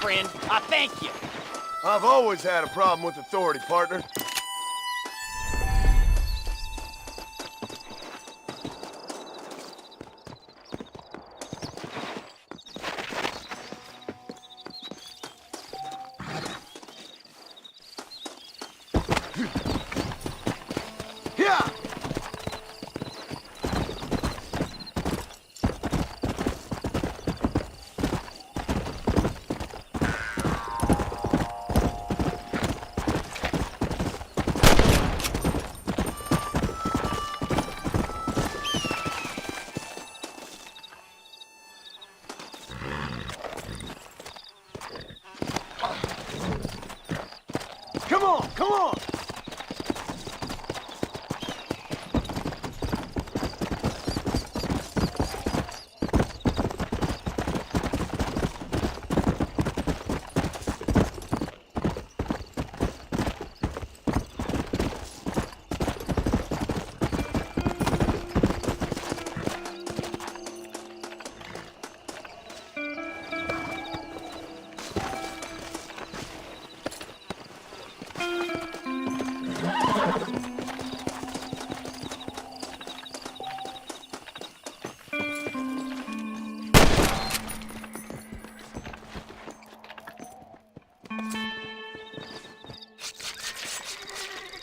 [SPEAKER 5] friend. I thank you.
[SPEAKER 6] I've always had a problem with authority, partner. Yeah! Come on, come on!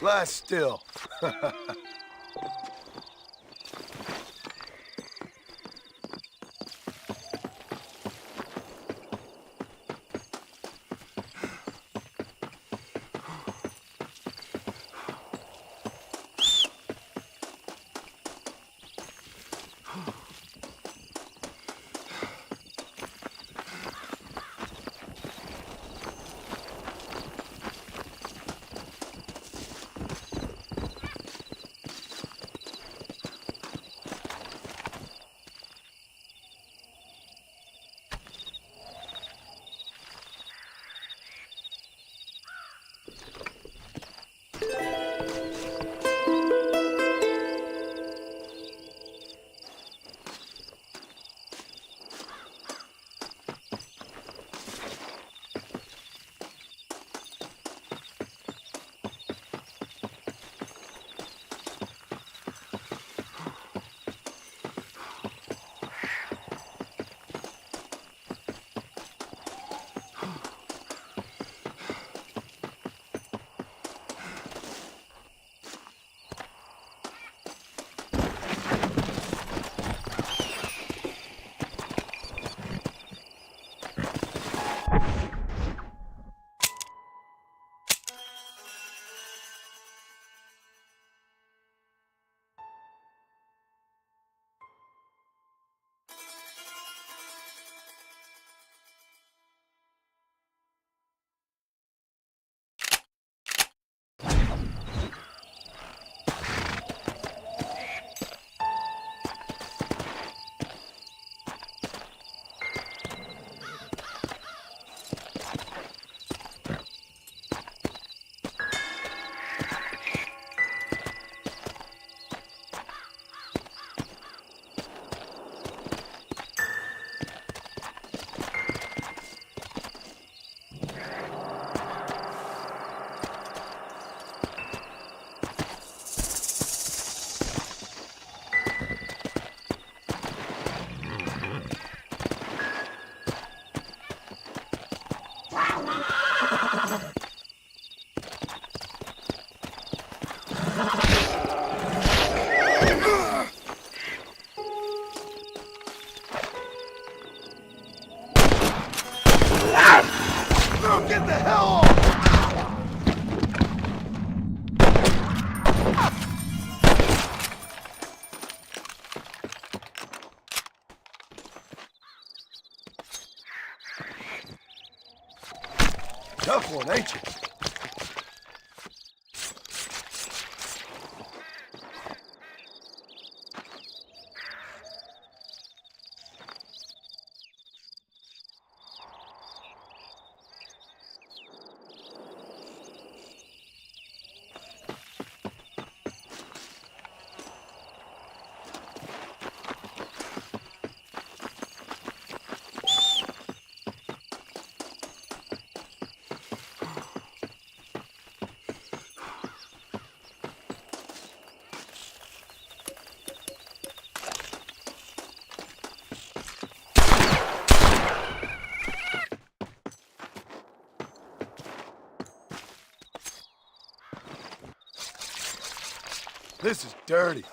[SPEAKER 6] Lie still. Get the hell off! Tough one, ain't you? This is dirty.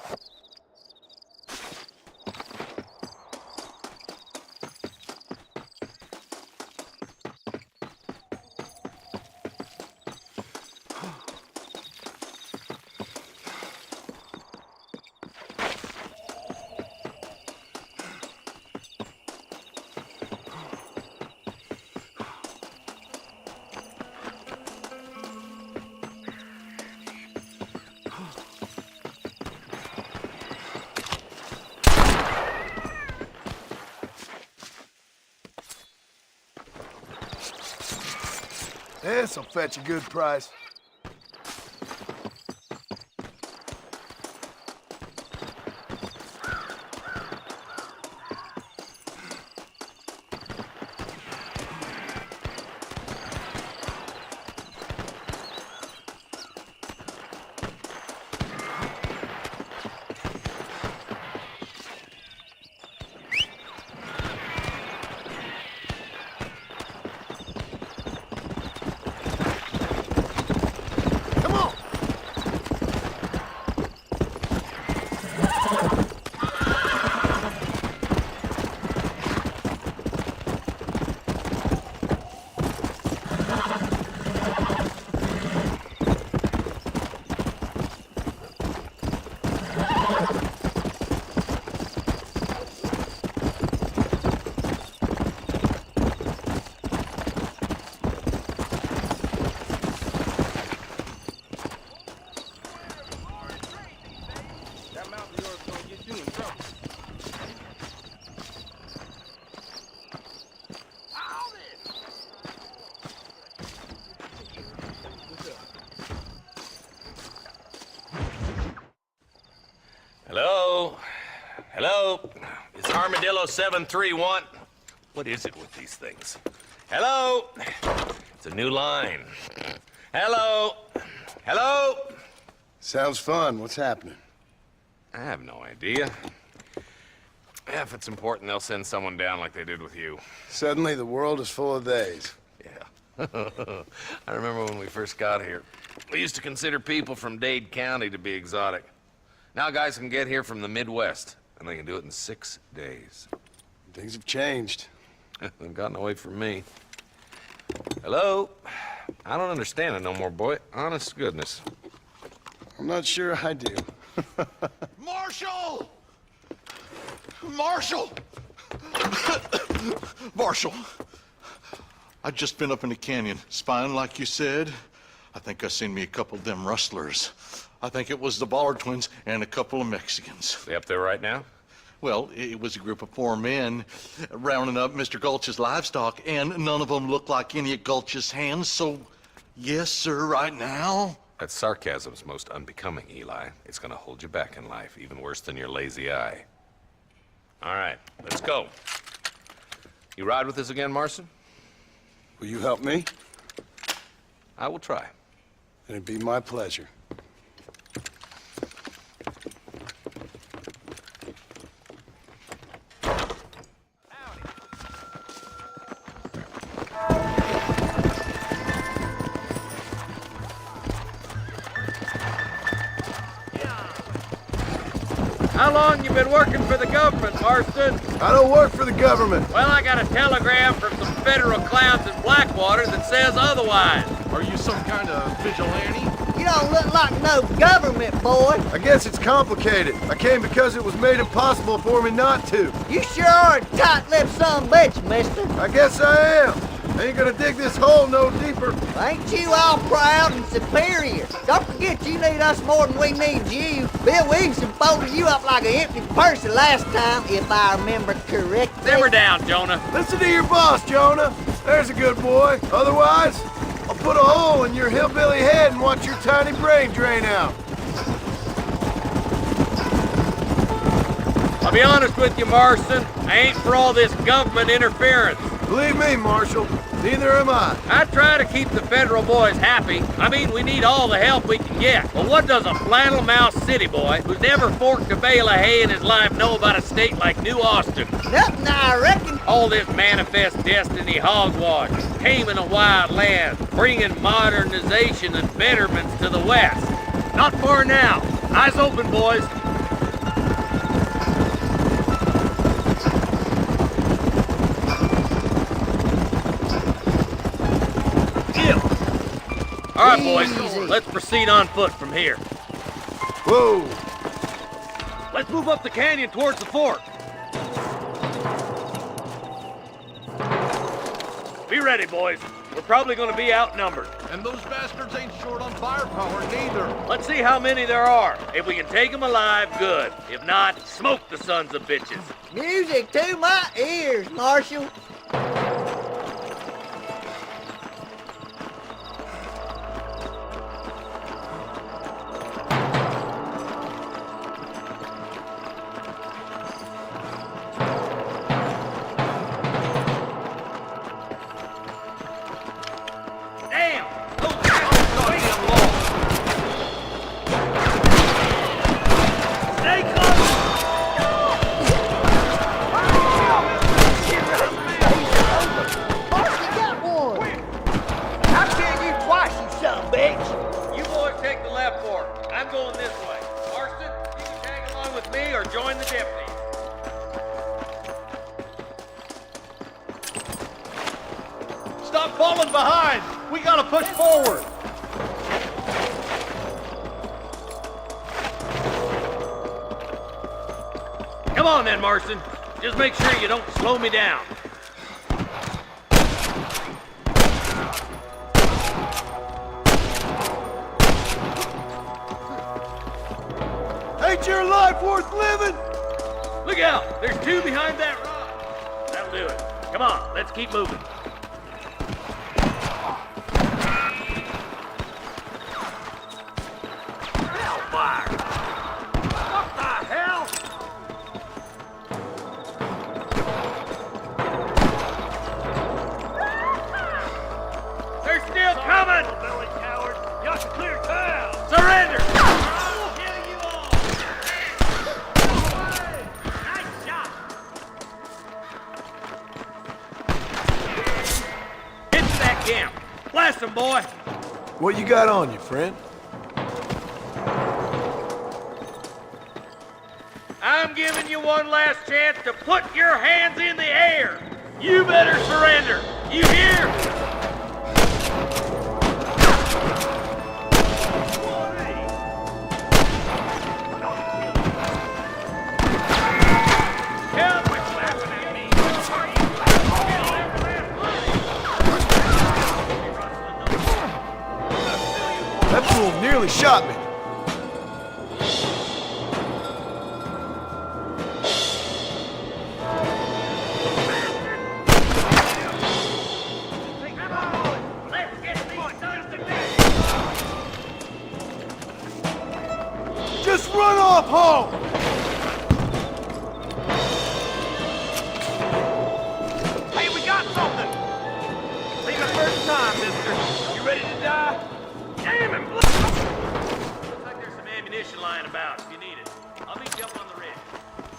[SPEAKER 6] This'll fetch a good price.
[SPEAKER 13] Hello? Hello? It's Armadillo 731. What is it with these things? Hello? It's a new line. Hello? Hello?
[SPEAKER 6] Sounds fun. What's happening?
[SPEAKER 13] I have no idea. Yeah, if it's important, they'll send someone down like they did with you.
[SPEAKER 6] Suddenly, the world is full of days.
[SPEAKER 13] Yeah. I remember when we first got here. We used to consider people from Dade County to be exotic. Now guys can get here from the Midwest, and they can do it in 6 days.
[SPEAKER 6] Things have changed.
[SPEAKER 13] They've gotten away from me. Hello? I don't understand it no more, boy. Honest to goodness.
[SPEAKER 6] I'm not sure I do.
[SPEAKER 14] Marshal! Marshal! Marshal! I just been up in the canyon, spying like you said. I think I seen me a couple of them rustlers. I think it was the Ballard twins and a couple of Mexicans.
[SPEAKER 13] They up there right now?
[SPEAKER 14] Well, it was a group of 4 men rounding up Mr. Gulch's livestock, and none of them looked like any of Gulch's hands, so yes, sir, right now.
[SPEAKER 13] That sarcasm's most unbecoming, Eli. It's gonna hold you back in life, even worse than your lazy eye. All right, let's go. You ride with us again, Marston?
[SPEAKER 6] Will you help me?
[SPEAKER 13] I will try.
[SPEAKER 6] It'd be my pleasure.
[SPEAKER 11] How long you been working for the government, Marston?
[SPEAKER 6] I don't work for the government.
[SPEAKER 11] Well, I got a telegram from some federal clowns in Blackwater that says otherwise.
[SPEAKER 14] Are you some kind of vigilante?
[SPEAKER 2] You don't look like no government boy.
[SPEAKER 6] I guess it's complicated. I came because it was made impossible for me not to.
[SPEAKER 2] You sure are a tight-lipped son bitch, mister.
[SPEAKER 6] I guess I am. I ain't gonna dig this hole no deeper.
[SPEAKER 2] Ain't you all proud and superior? Don't forget you need us more than we need you. Bill Williamson folded you up like an empty person last time, if I remember correctly.
[SPEAKER 11] Simmer down, Jonah.
[SPEAKER 6] Listen to your boss, Jonah. There's a good boy. Otherwise, I'll put a hole in your hillbilly head and watch your tiny brain drain out.
[SPEAKER 11] I'll be honest with you, Marston. I ain't for all this government interference.
[SPEAKER 6] Believe me, Marshal, neither am I.
[SPEAKER 11] I try to keep the federal boys happy. I mean, we need all the help we can get. But what does a flannel mouse city boy who's never forked a bale of hay in his life know about a state like New Austin?
[SPEAKER 2] Nothing, I reckon.
[SPEAKER 11] All this manifest destiny hogwash, taming a wild land, bringing modernization and betterments to the West. Not for now. Eyes open, boys. All right, boys, let's proceed on foot from here.
[SPEAKER 6] Whoa!
[SPEAKER 11] Let's move up the canyon towards the fort. Be ready, boys. We're probably going to be outnumbered.
[SPEAKER 14] And those bastards ain't short on firepower neither.
[SPEAKER 11] Let's see how many there are. If we can take them alive, good. If not, smoke the sons of bitches.
[SPEAKER 2] Music to my ears, Marshal.
[SPEAKER 14] Stop falling behind! We gotta push forward!
[SPEAKER 11] Come on then, Marston. Just make sure you don't slow me down.
[SPEAKER 6] Ain't your life worth living?
[SPEAKER 11] Look out! There's two behind that rock. That'll do it. Come on, let's keep moving. Hellfire! What the hell? They're still coming! Billy coward! You ought to clear town! Surrender! I'll kill you all! Nice shot! Get to that camp! Blast them, boy!
[SPEAKER 6] What you got on you, friend?
[SPEAKER 11] I'm giving you one last chance to put your hands in the air! You better surrender! You hear?
[SPEAKER 6] That fool nearly shot me. Just run off home!
[SPEAKER 11] Hey, we got something! Think the first time, mister. You ready to die? Damn him! Looks like there's some ammunition lying about if you need it. I'll meet you up on the ridge.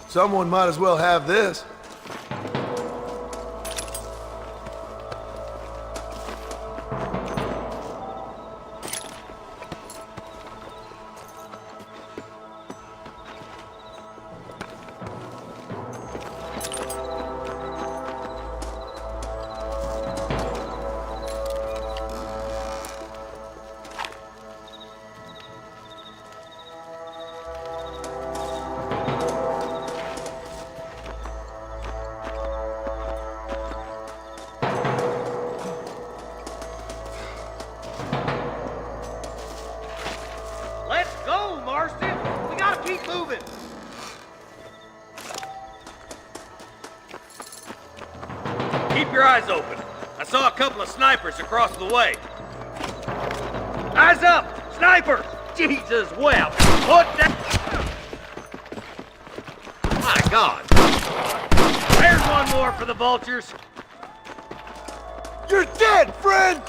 [SPEAKER 6] Someone might as well have this.
[SPEAKER 11] Let's go, Marston! We gotta keep moving! Keep your eyes open. I saw a couple of snipers across the way. Eyes up! Sniper! Jesus, well, put that... My God! There's one more for the vultures.
[SPEAKER 6] You're dead, friend!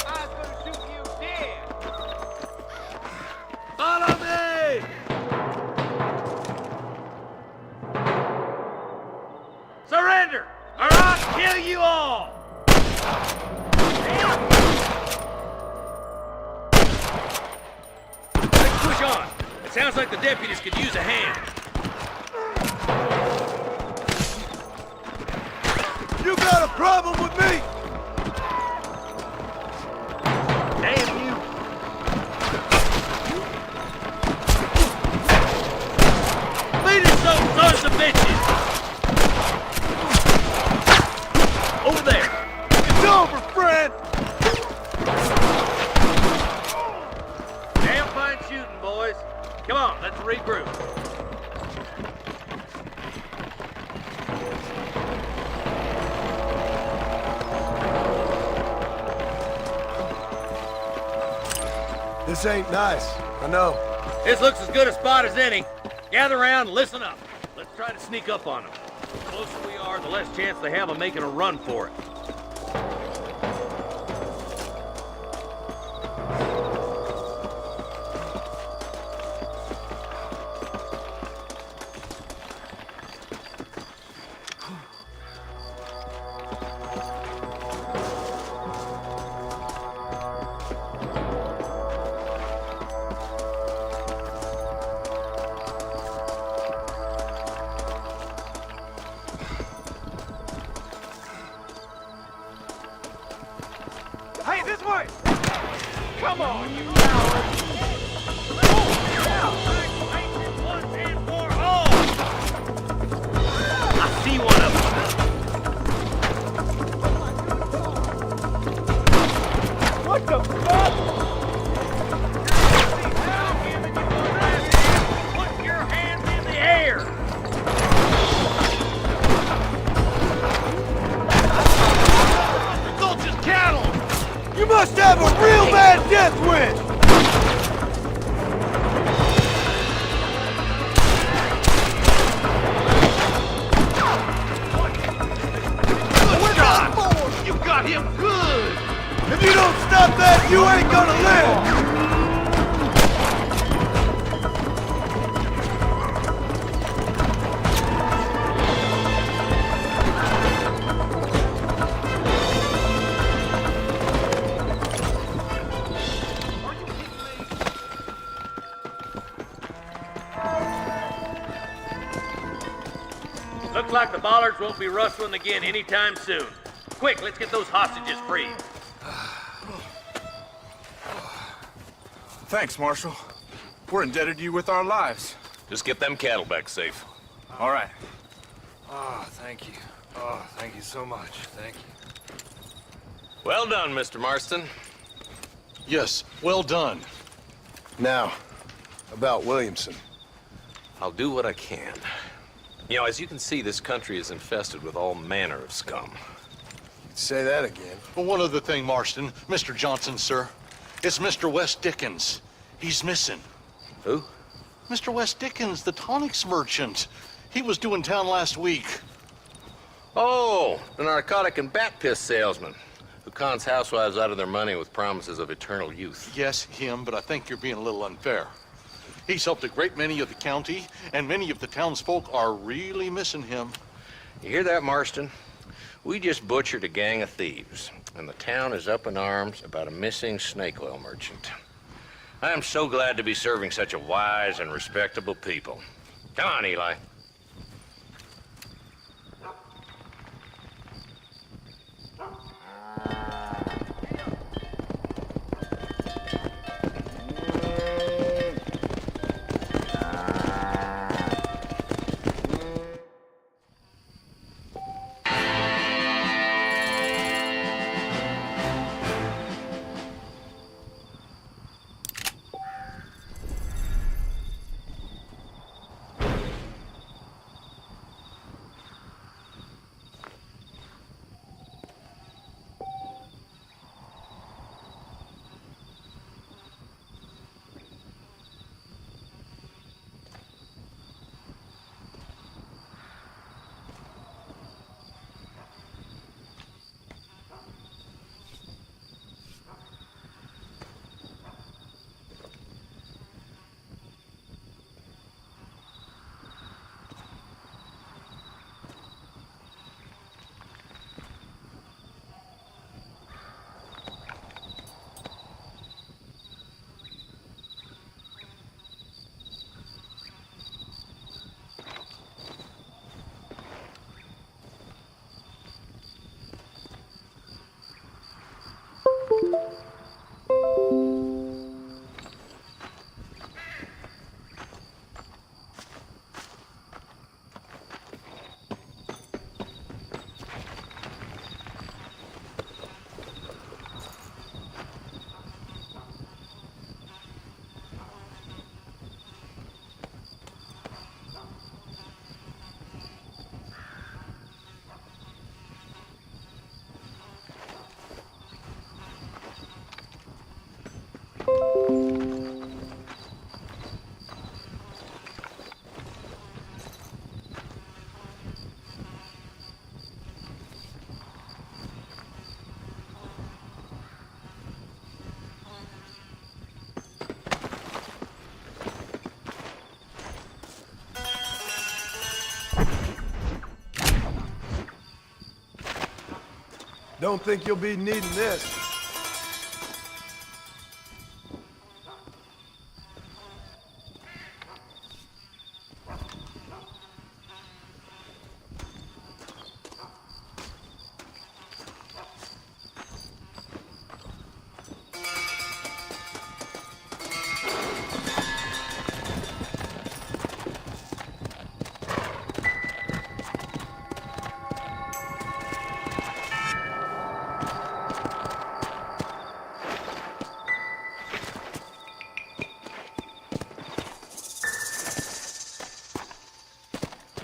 [SPEAKER 11] I was gonna shoot you dead! Follow me! Surrender, or I'll kill you all! Let's push on. It sounds like the deputies could use a hand.
[SPEAKER 9] You got a problem with me?
[SPEAKER 11] Damn you. Beat it, sons of bitches! Over there.
[SPEAKER 9] It's over, friend!
[SPEAKER 11] Damn fine shooting, boys. Come on, let's regroup.
[SPEAKER 6] This ain't nice, I know.
[SPEAKER 11] This looks as good a spot as any. Gather around and listen up. Let's try to sneak up on them. The closer we are, the less chance they have of making a run for it.
[SPEAKER 9] Hey, this way! Come on, you cowards!
[SPEAKER 11] I see one of them.
[SPEAKER 9] What the fuck?
[SPEAKER 11] Put your hands in the air!
[SPEAKER 9] Soldiers' cattle! You must have a real bad death wish! Good shot! You got him good! If you don't stop that, you ain't gonna live!
[SPEAKER 11] Looks like the bollards won't be rustling again anytime soon. Quick, let's get those hostages free.
[SPEAKER 9] Thanks, Marshal. We're indebted to you with our lives.
[SPEAKER 13] Just get them cattle back safe.
[SPEAKER 9] All right.
[SPEAKER 6] Oh, thank you. Oh, thank you so much. Thank you.
[SPEAKER 13] Well done, Mr. Marston.
[SPEAKER 14] Yes, well done.
[SPEAKER 6] Now, about Williamson.
[SPEAKER 13] I'll do what I can. You know, as you can see, this country is infested with all manner of scum.
[SPEAKER 6] Say that again.
[SPEAKER 14] Well, one other thing, Marston. Mr. Johnson, sir. It's Mr. Wes Dickens. He's missing.
[SPEAKER 13] Who?
[SPEAKER 14] Mr. Wes Dickens, the tonics merchant. He was due in town last week.
[SPEAKER 13] Oh, the narcotic and bat piss salesman who cons housewives out of their money with promises of eternal youth.
[SPEAKER 14] Yes, him, but I think you're being a little unfair. He's helped a great many of the county, and many of the townsfolk are really missing him.
[SPEAKER 13] You hear that, Marston? We just butchered a gang of thieves, and the town is up in arms about a missing snake oil merchant. I am so glad to be serving such a wise and respectable people. Come on, Eli.
[SPEAKER 6] Don't think you'll be needing this.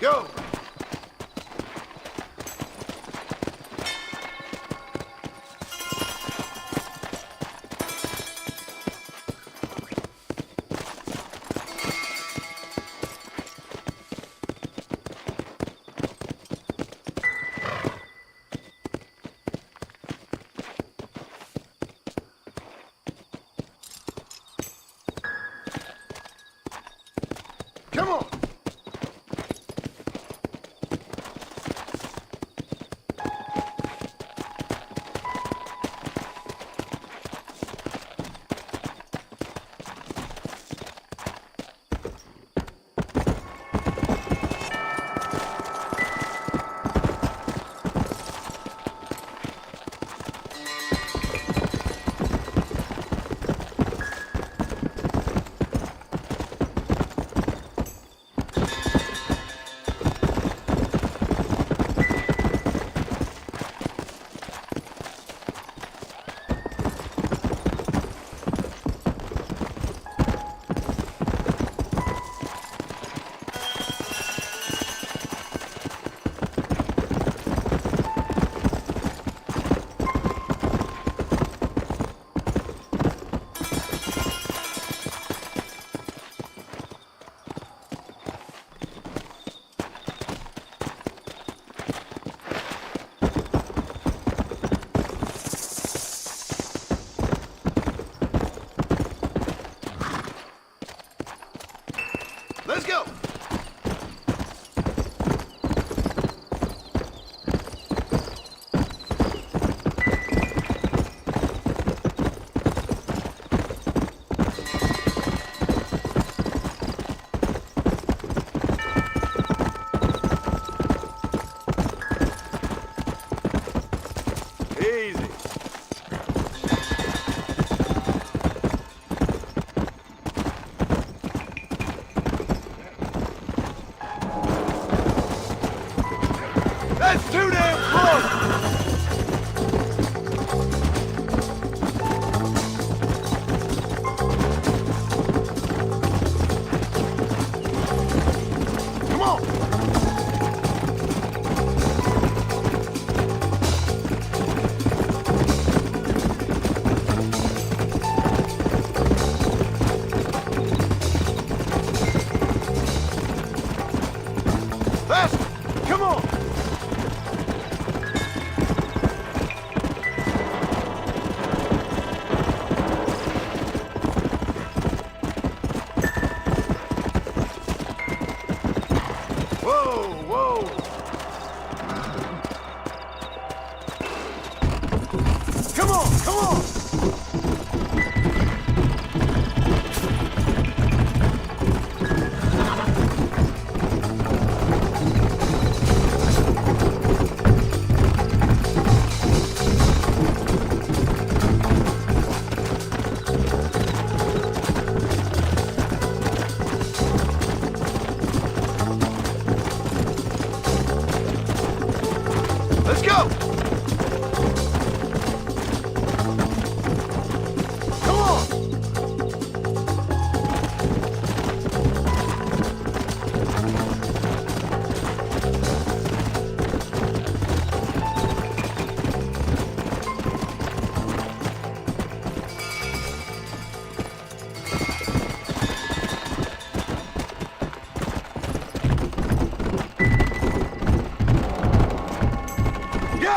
[SPEAKER 6] Go! Come on! Let's go! Easy. That's too damn close! Come on! Faster! Come on! Whoa, whoa! Come on, come on! Let's go! Come on! Go!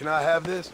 [SPEAKER 6] Can I have this?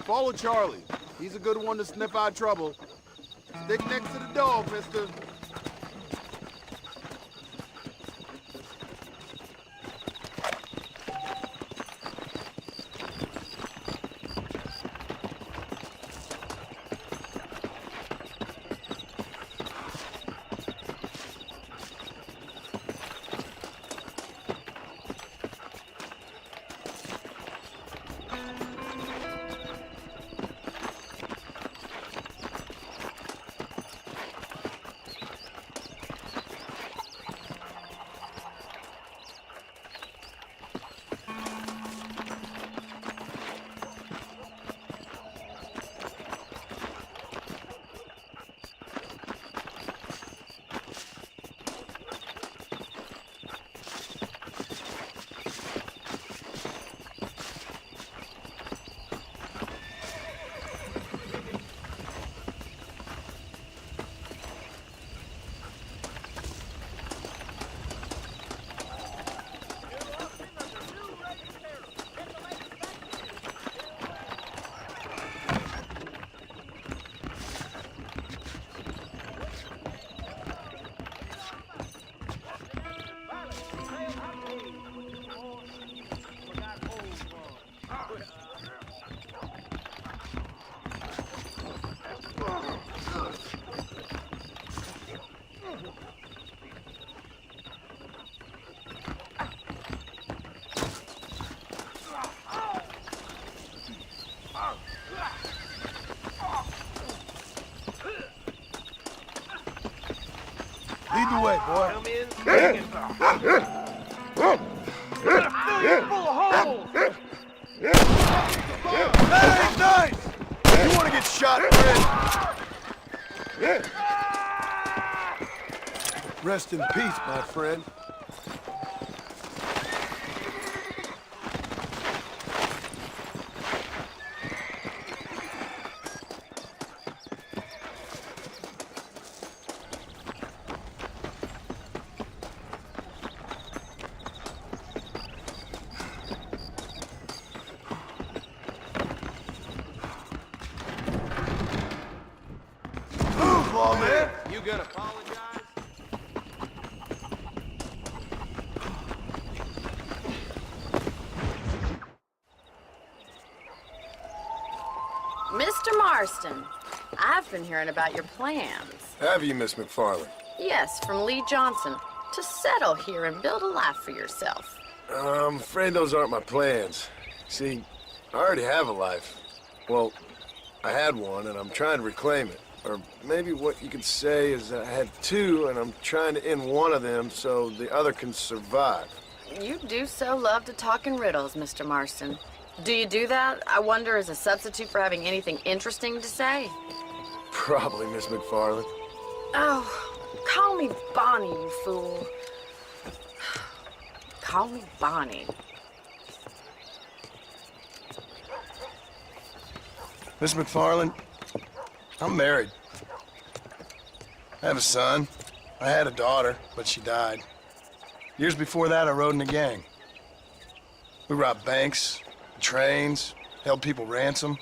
[SPEAKER 9] Follow Charlie. He's a good one to sniff out trouble. Stick next to the dog, mister.
[SPEAKER 6] Lead the way, boy.
[SPEAKER 11] Come in swinging. Fill you full of holes.
[SPEAKER 6] Hey, nice! You want to get shot, Fred? Rest in peace, my friend. Man.
[SPEAKER 11] You gonna apologize?
[SPEAKER 7] Mr. Marston, I've been hearing about your plans.
[SPEAKER 6] Have you, Miss McFarland?
[SPEAKER 7] Yes, from Lee Johnson, to settle here and build a life for yourself.
[SPEAKER 6] I'm afraid those aren't my plans. See, I already have a life. Well, I had one, and I'm trying to reclaim it. Or maybe what you could say is I had two, and I'm trying to end one of them so the other can survive.
[SPEAKER 7] You do so love to talk in riddles, Mr. Marston. Do you do that, I wonder, as a substitute for having anything interesting to say?
[SPEAKER 6] Probably, Miss McFarland.
[SPEAKER 7] Oh, call me Bonnie, you fool. Call me Bonnie.
[SPEAKER 6] Miss McFarland, I'm married. I have a son. I had a daughter, but she died. Years before that, I rode in a gang. We robbed banks, trains, held people ransom.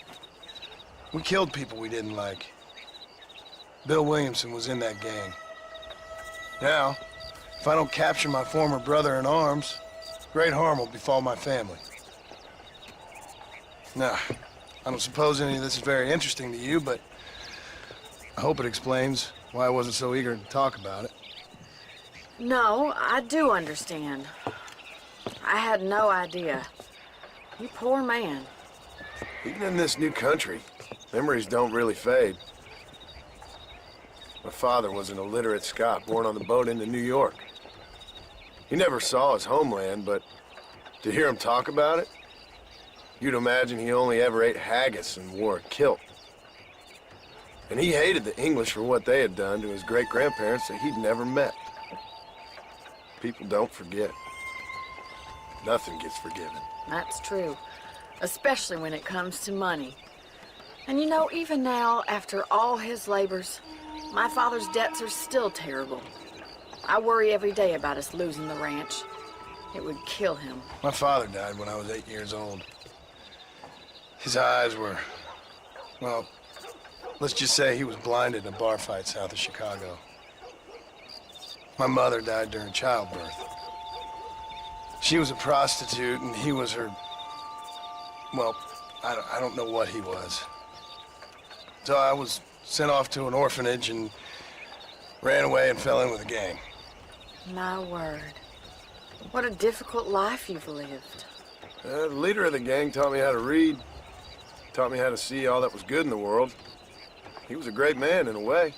[SPEAKER 6] We killed people we didn't like. Bill Williamson was in that gang. Now, if I don't capture my former brother in arms, great harm will befall my family. Now, I don't suppose any of this is very interesting to you, but I hope it explains why I wasn't so eager to talk about it.
[SPEAKER 7] No, I do understand. I had no idea. You poor man.
[SPEAKER 6] Even in this new country, memories don't really fade. My father was an illiterate Scot born on the boat into New York. He never saw his homeland, but to hear him talk about it, you'd imagine he only ever ate haggis and wore a kilt. And he hated the English for what they had done to his great-grandparents that he'd never met. People don't forget. Nothing gets forgiven.
[SPEAKER 7] That's true, especially when it comes to money. And you know, even now, after all his labors, my father's debts are still terrible. I worry every day about us losing the ranch. It would kill him.
[SPEAKER 6] My father died when I was 8 years old. His eyes were, well, let's just say he was blinded in a bar fight south of Chicago. My mother died during childbirth. She was a prostitute, and he was her, well, I don't know what he was. So I was sent off to an orphanage and ran away and fell in with a gang.
[SPEAKER 7] My word. What a difficult life you've lived.
[SPEAKER 6] The leader of the gang taught me how to read, taught me how to see all that was good in the world. He was a great man in a way.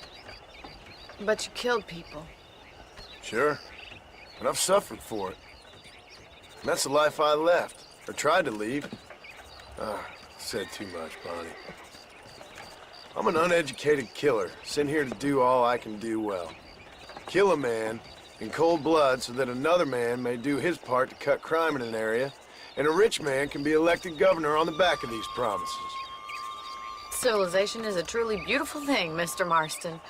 [SPEAKER 7] But you killed people.
[SPEAKER 6] Sure. And I've suffered for it. And that's the life I left, or tried to leave. Said too much, Bonnie. I'm an uneducated killer, sent here to do all I can do well. Kill a man in cold blood so that another man may do his part to cut crime in an area, and a rich man can be elected governor on the back of these promises.
[SPEAKER 7] Civilization is a truly beautiful thing, Mr. Marston.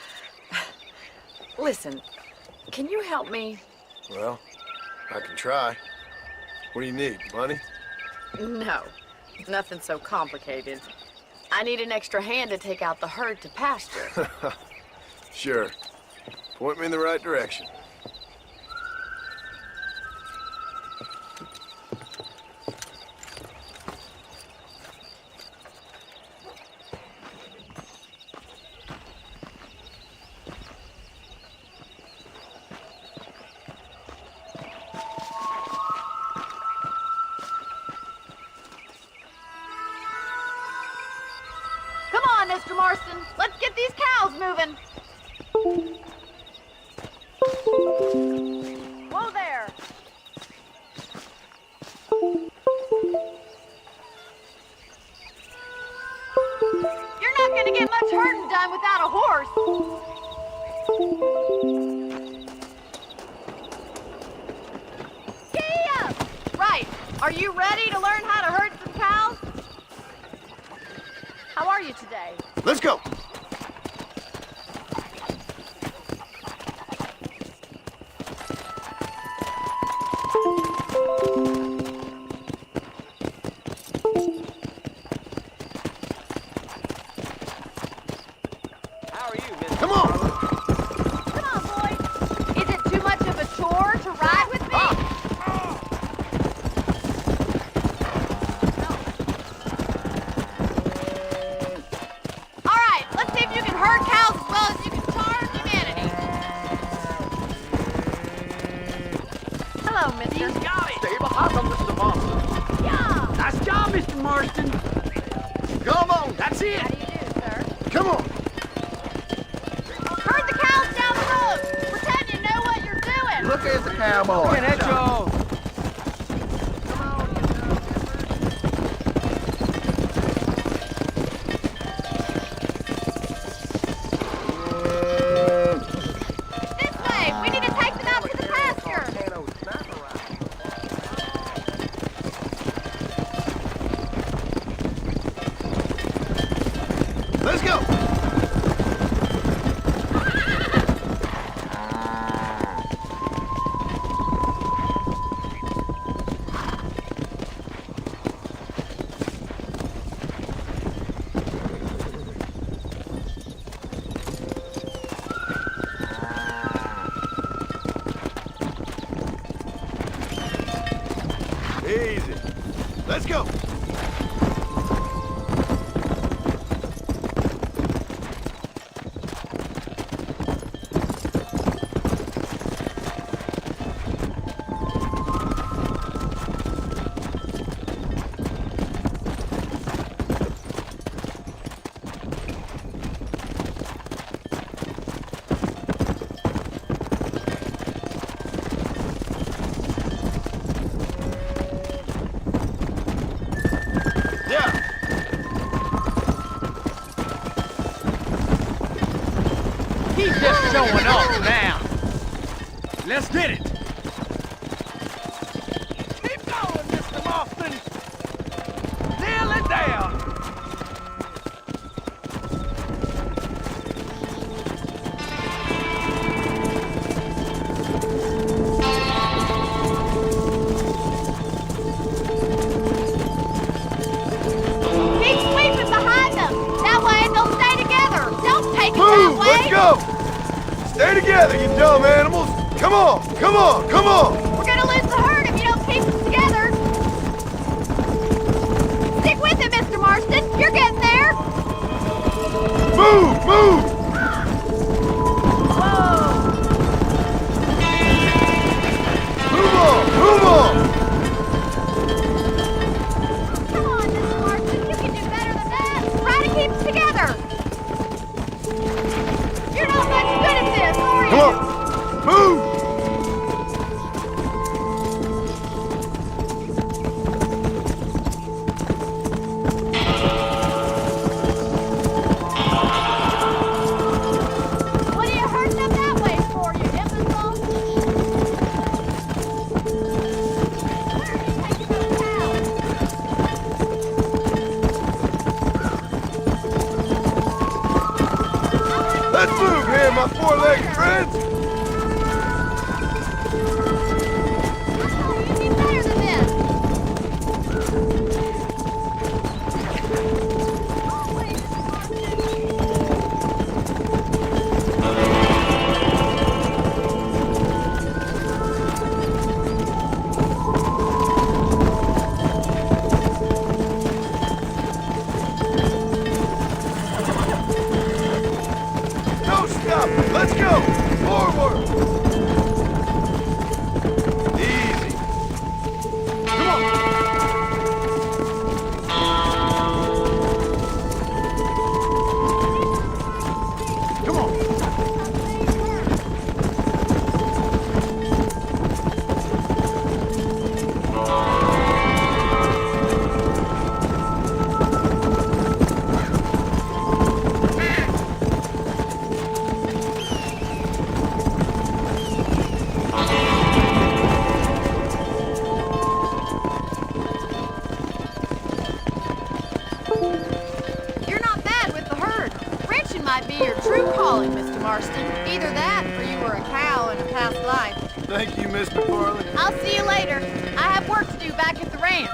[SPEAKER 7] Listen, can you help me?
[SPEAKER 6] Well, I can try. What do you need, money?
[SPEAKER 7] No, nothing so complicated. I need an extra hand to take out the herd to pasture.
[SPEAKER 6] Sure. Point me in the right direction.
[SPEAKER 10] Come on, Mr. Marston. Let's get these cows moving. Whoa there. You're not going to get much herding done without a horse. Giddy up! Right. Are you ready to learn how to herd some cows? How are you today?
[SPEAKER 6] Let's go!
[SPEAKER 11] How are you, Miss?
[SPEAKER 6] Come on!
[SPEAKER 10] Come on, boys. Is it too much of a chore to ride with me? All right, let's see if you can herd cows as well as you can charm humanity. Hello, mister.
[SPEAKER 11] He's got it.
[SPEAKER 9] Stay behind them, Mr. Marston.
[SPEAKER 10] Yeah.
[SPEAKER 11] Nice job, Mr. Marston.
[SPEAKER 6] Come on!
[SPEAKER 11] That's it.
[SPEAKER 10] How do you do, sir?
[SPEAKER 6] Come on!
[SPEAKER 5] cowboy.
[SPEAKER 11] Get at y'all.
[SPEAKER 10] This way! We need to take them out to the pasture!
[SPEAKER 6] Let's go! Easy. Let's go!
[SPEAKER 11] He's just showing off now. Let's get it. Keep going, Mr. Marston. Nail it down.
[SPEAKER 10] Keep sweeping behind them! That way they'll stay together! Don't take it
[SPEAKER 6] Move!
[SPEAKER 10] that way!
[SPEAKER 6] Let's go! Stay together, you dumb animals! Come on! Come on! Come on!
[SPEAKER 10] We're gonna lose the herd if you don't keep them together! Stick with it, Mr. Marston! You're getting there!
[SPEAKER 6] Move! Move! Move on! Move on!
[SPEAKER 10] Come on, Mr. Marston! You can do better than that! Try to keep them together! You're not much good at this, are you?
[SPEAKER 6] Come on! Move!
[SPEAKER 10] What are you hurting them that way for, you imbecile? Where are you taking those cows?
[SPEAKER 6] Let's move here, my four-legged friends!
[SPEAKER 10] You can do better than this!
[SPEAKER 6] No stop! Let's go! Forward! Easy. Come on! Come on!
[SPEAKER 7] You're not bad with the herd. Ranching might be your true calling, Mr. Marston. Either that, or you were a cow in a past life.
[SPEAKER 6] Thank you, Miss McFarlane.
[SPEAKER 10] I'll see you later. I have work to do back at the ranch.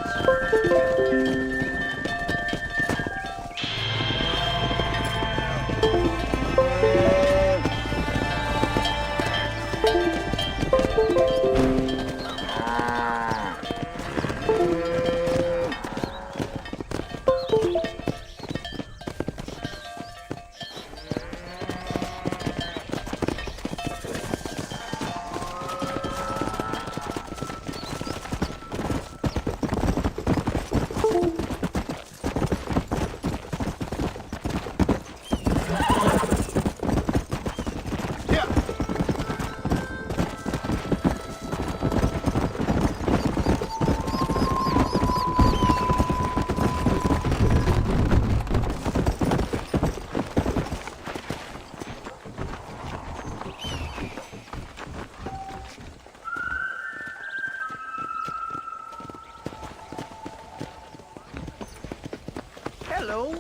[SPEAKER 11] hello.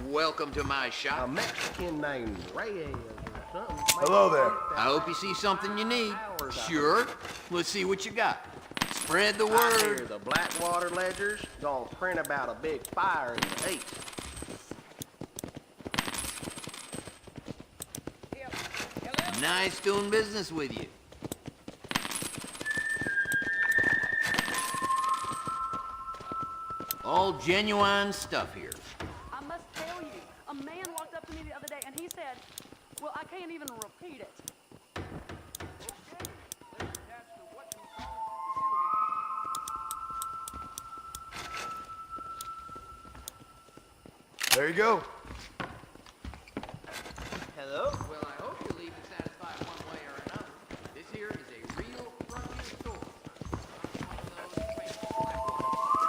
[SPEAKER 15] Welcome to my shop.
[SPEAKER 11] A Mexican named Reyes or something.
[SPEAKER 6] Hello there.
[SPEAKER 15] I hope you see something you need. Sure. Let's see what you got. Spread the
[SPEAKER 11] I hear
[SPEAKER 15] word.
[SPEAKER 11] the Blackwater Ledger's gonna print about a big fire in the east.
[SPEAKER 15] Nice doing business with you. All genuine stuff here.
[SPEAKER 16] I must tell you, a man walked up to me the other day and he said, well, I can't even repeat it.
[SPEAKER 6] There you go.
[SPEAKER 15] Hello? Well, I hope you're leaving satisfied one way or another. This here is a real frontier store. Not one of those fake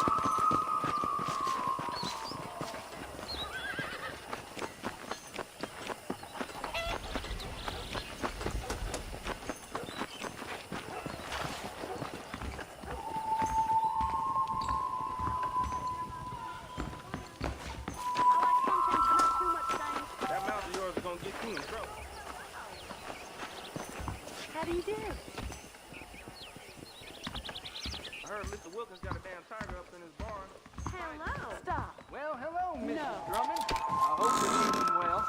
[SPEAKER 11] That mouth of yours is gonna get you in trouble.
[SPEAKER 16] How do you do?
[SPEAKER 11] I heard Mr. Wilkins got a damn tiger up in his barn.
[SPEAKER 16] Hello. Stop.
[SPEAKER 11] Well, hello, Mrs.
[SPEAKER 16] No.
[SPEAKER 11] Drummond. I hope you're doing well.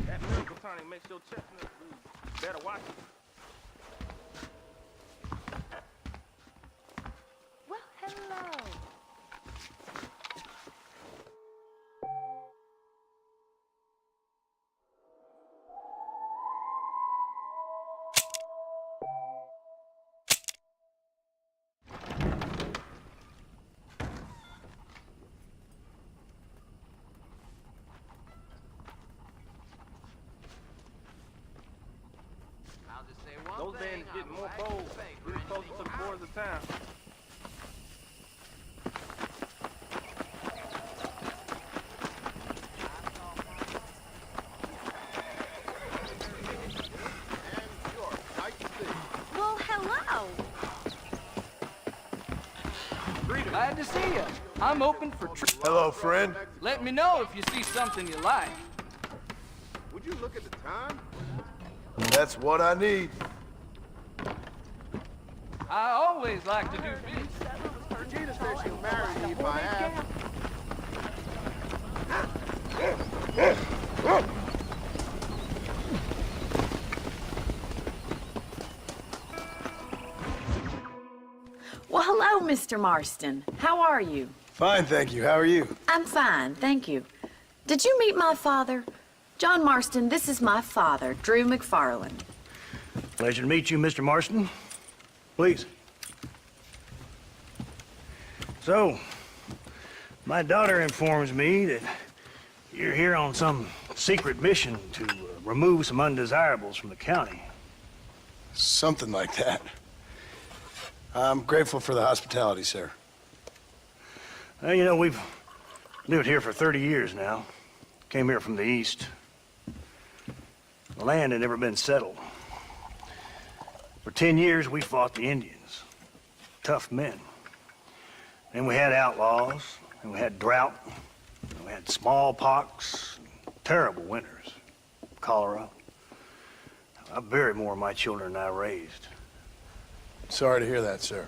[SPEAKER 11] That miracle tonic makes your chestnut food. Better watch it.
[SPEAKER 16] Well, hello.
[SPEAKER 15] I'll just say one
[SPEAKER 11] Those
[SPEAKER 15] thing.
[SPEAKER 11] bands getting
[SPEAKER 15] I'm
[SPEAKER 11] more
[SPEAKER 15] glad you
[SPEAKER 11] bold.
[SPEAKER 15] think
[SPEAKER 11] We're
[SPEAKER 15] for
[SPEAKER 11] closer to the
[SPEAKER 15] anything.
[SPEAKER 11] borders of town.
[SPEAKER 10] Well, hello.
[SPEAKER 17] Glad to see you. I'm open for
[SPEAKER 6] Hello, friend.
[SPEAKER 17] Let me know if you see something you like.
[SPEAKER 9] Would you look at the time?
[SPEAKER 6] That's what I need.
[SPEAKER 17] I always like to do business.
[SPEAKER 9] Regina said she'll marry me if I ask.
[SPEAKER 7] Well, hello, Mr. Marston. How are you?
[SPEAKER 6] Fine, thank you. How are you?
[SPEAKER 7] I'm fine, thank you. Did you meet my father? John Marston, this is my father, Drew McFarland.
[SPEAKER 18] Pleasure to meet you, Mr. Marston. Please. So, my daughter informs me that you're here on some secret mission to remove some undesirables from the county.
[SPEAKER 6] Something like that. I'm grateful for the hospitality, sir.
[SPEAKER 18] Well, you know, we've lived here for 30 years now. Came here from the east. The land had never been settled. For 10 years, we fought the Indians. Tough men. Then we had outlaws, and we had drought, and we had smallpox, terrible winters, cholera. I buried more of my children than I raised.
[SPEAKER 6] Sorry to hear that, sir.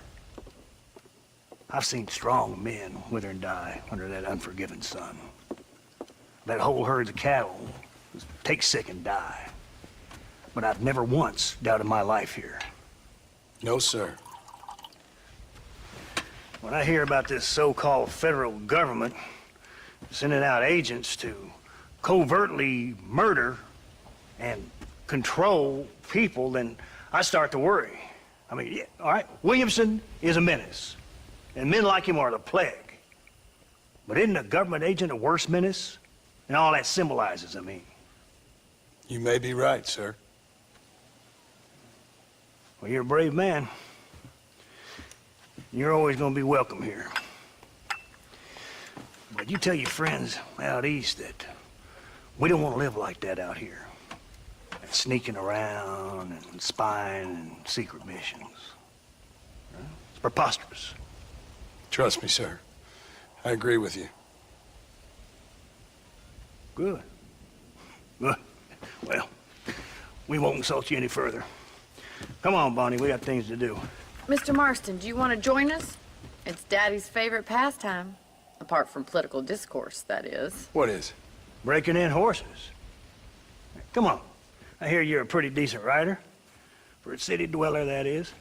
[SPEAKER 18] I've seen strong men wither and die under that unforgiving sun. That whole herds of cattle take sick and die. But I've never once doubted my life here.
[SPEAKER 6] No, sir.
[SPEAKER 18] When I hear about this so-called federal government sending out agents to covertly murder and control people, then I start to worry. I mean, yeah, all right, Williamson is a menace, and men like him are the plague. But isn't a government agent a worse menace? And all that symbolizes, I mean.
[SPEAKER 6] You may be right, sir.
[SPEAKER 18] Well, you're a brave man. You're always gonna be welcome here. But you tell your friends out east that we don't want to live like that out here. Sneaking around and spying and secret missions. It's preposterous.
[SPEAKER 6] Trust me, sir. I agree with you.
[SPEAKER 18] Good. Good. Well, we won't insult you any further. Come on, Bonnie, we got things to do.
[SPEAKER 7] Mr. Marston, do you want to join us? It's Daddy's favorite pastime. Apart from political discourse, that is.
[SPEAKER 6] What is?
[SPEAKER 18] Breaking in horses. Come on. I hear you're a pretty decent rider. For a city dweller, that is.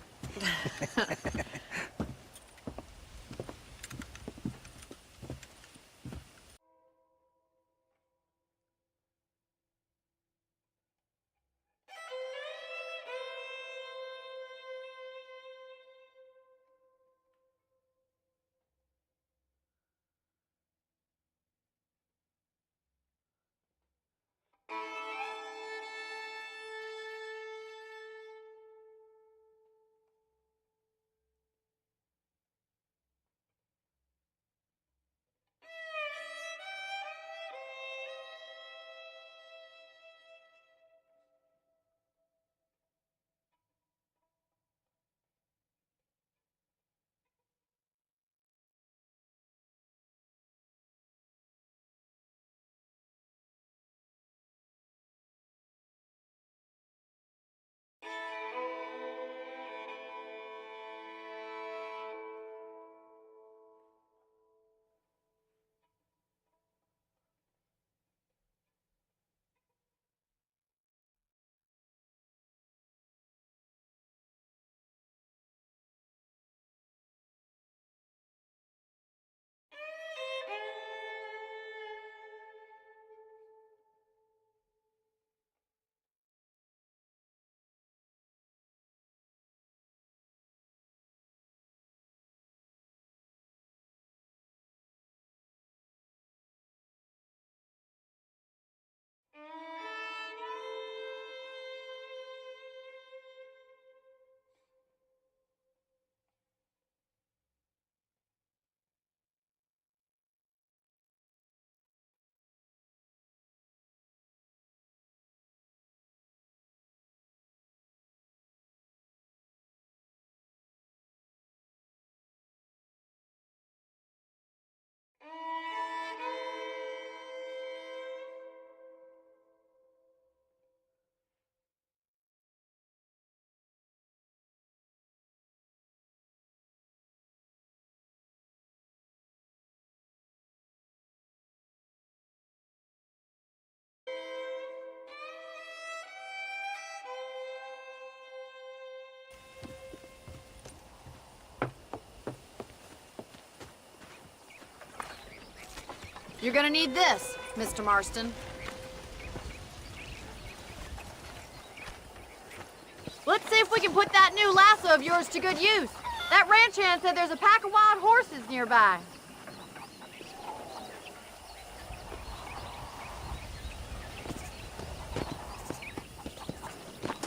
[SPEAKER 10] You're gonna need this, Mr. Marston. Let's see if we can put that new lasso of yours to good use. That ranch hand said there's a pack of wild horses nearby.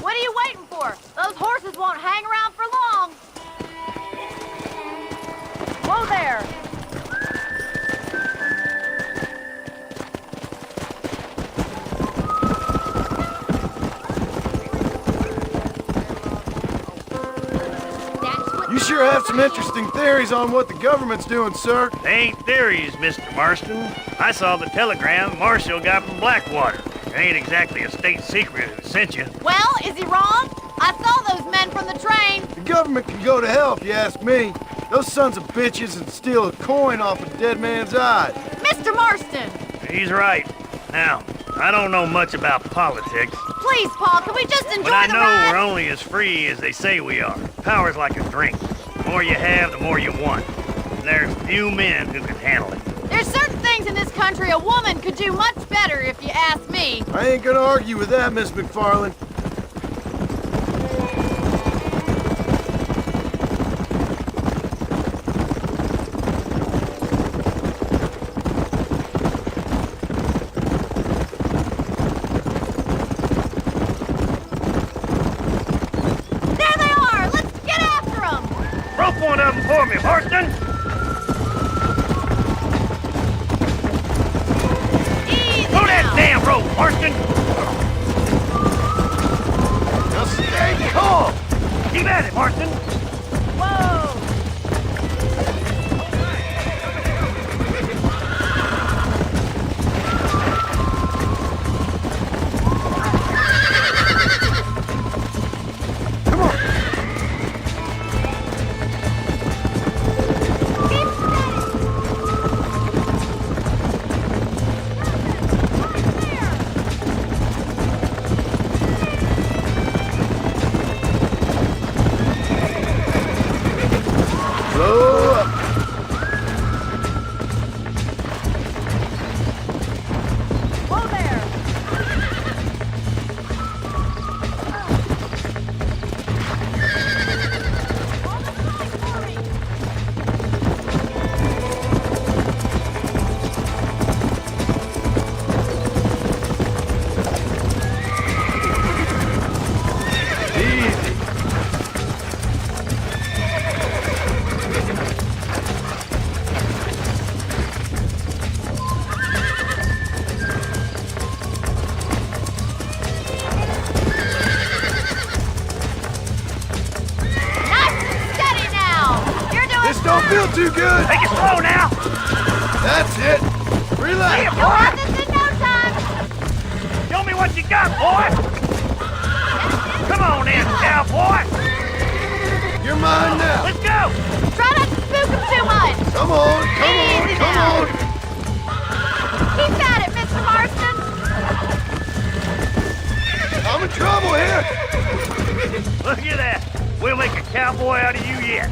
[SPEAKER 10] What are you waiting for? Those horses won't hang around for long. Whoa there!
[SPEAKER 6] You sure have some interesting theories on what the government's doing, sir.
[SPEAKER 18] They ain't theories, Mr. Marston. I saw the telegram Marshall got from Blackwater. It ain't exactly a state secret who sent you.
[SPEAKER 10] Well, is he wrong? I saw those men from the train.
[SPEAKER 6] The government can go to hell if you ask me. Those sons of bitches would steal a coin off a dead man's eye.
[SPEAKER 10] Mr. Marston!
[SPEAKER 18] He's right. Now, I don't know much about politics.
[SPEAKER 10] Please, Paul, can we just enjoy
[SPEAKER 18] But I
[SPEAKER 10] the
[SPEAKER 18] know
[SPEAKER 10] ride?
[SPEAKER 18] we're only as free as they say we are. Power's like a drink. The more you have, the more you want. And there's few men who can handle it.
[SPEAKER 10] There's certain things in this country a woman could do much better if you ask me.
[SPEAKER 6] I ain't gonna argue with that, Miss McFarland.
[SPEAKER 18] for me, Marston. Pull that damn rope, Marston.
[SPEAKER 6] Just stay calm.
[SPEAKER 18] Keep at it, Marston.
[SPEAKER 10] Whoa!
[SPEAKER 6] Slow up.
[SPEAKER 10] Whoa there!
[SPEAKER 6] Easy.
[SPEAKER 10] Nice and steady now! You're doing
[SPEAKER 6] This don't feel too good.
[SPEAKER 18] Take it slow now.
[SPEAKER 6] That's it. Relax.
[SPEAKER 10] You'll have this in no time!
[SPEAKER 18] Show me what you got, boy. Come on in, cowboy.
[SPEAKER 6] You're mine now.
[SPEAKER 18] Let's go.
[SPEAKER 10] Try not to spook him too much!
[SPEAKER 6] Come on, come on,
[SPEAKER 10] Easy
[SPEAKER 6] come
[SPEAKER 10] now.
[SPEAKER 6] on.
[SPEAKER 10] Keep at it, Mr. Marston!
[SPEAKER 6] I'm in trouble here.
[SPEAKER 18] Look at that. We'll make a cowboy out of you yet.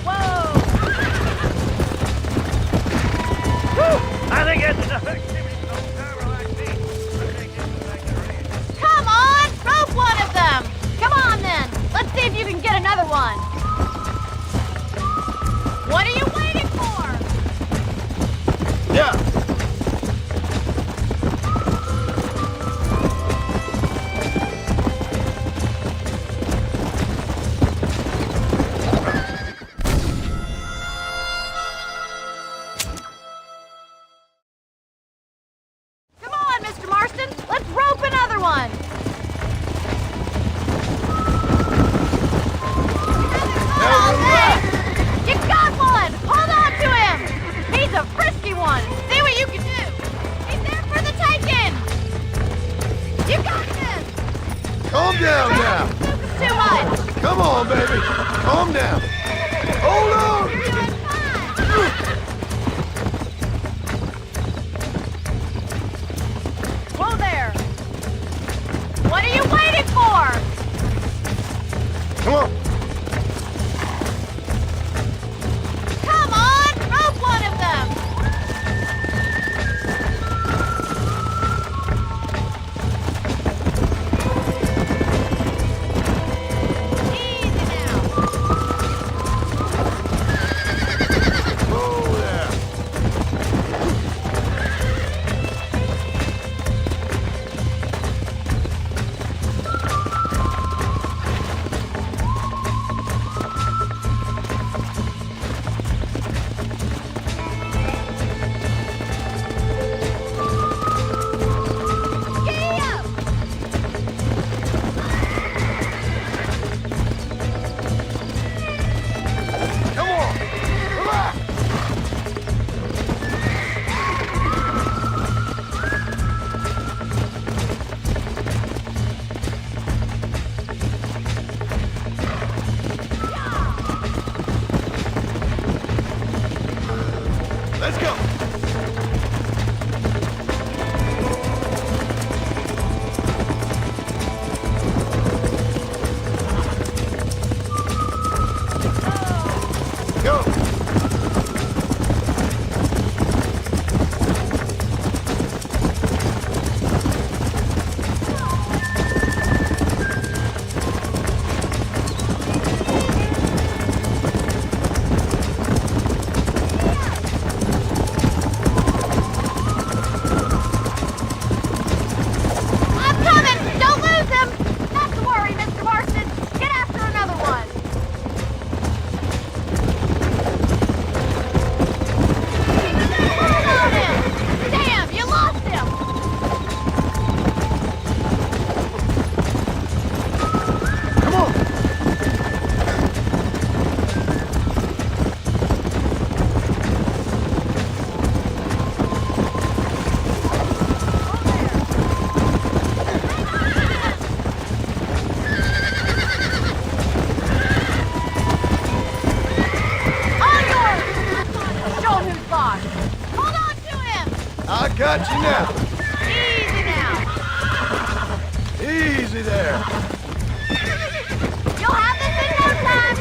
[SPEAKER 10] Whoa!
[SPEAKER 18] I think that's enough activity for an old driver like me. I think this will make the range.
[SPEAKER 10] Come on! Rope one of them! Come on then! Let's see if you can get another one! What are you waiting for?
[SPEAKER 6] Yeah.
[SPEAKER 10] Come on, Mr. Marston! Let's rope another one! All day! You got one! Hold on to him! He's a frisky one! See what you can do! He's there for the taking! You got this!
[SPEAKER 6] Calm down now.
[SPEAKER 10] Too much!
[SPEAKER 6] Come on, baby. Calm down. Hold on.
[SPEAKER 10] You're doing fine! Whoa there! What are you waiting for?
[SPEAKER 6] Come on.
[SPEAKER 10] Come on! Rope one of them! Easy now!
[SPEAKER 6] I got you now.
[SPEAKER 10] Easy now.
[SPEAKER 6] Easy there.
[SPEAKER 10] You'll have this in no time.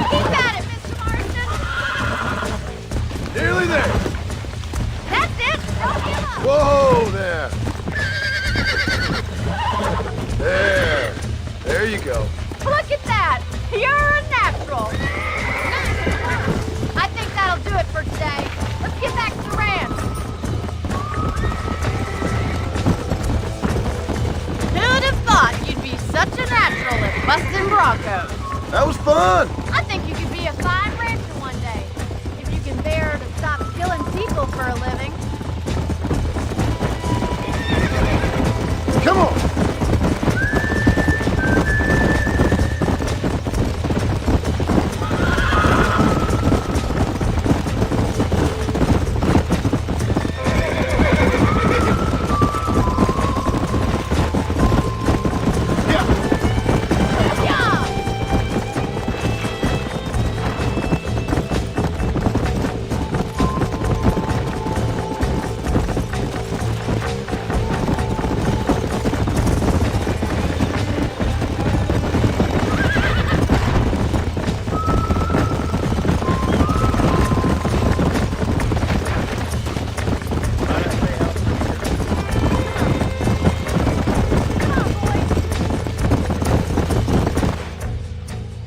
[SPEAKER 10] Keep at it, Mr. Marston.
[SPEAKER 6] Nearly there.
[SPEAKER 10] That's it. Don't give up.
[SPEAKER 6] Whoa there. There you go.
[SPEAKER 10] Look at that. You're a natural. I think that'll do it for today. Let's get back to the ranch. Who'd have thought you'd be such a natural at busting broncos?
[SPEAKER 6] That was fun.
[SPEAKER 10] I think you could be a fine rancher one day, if you can bear to stop killing people for a living.
[SPEAKER 6] Come on.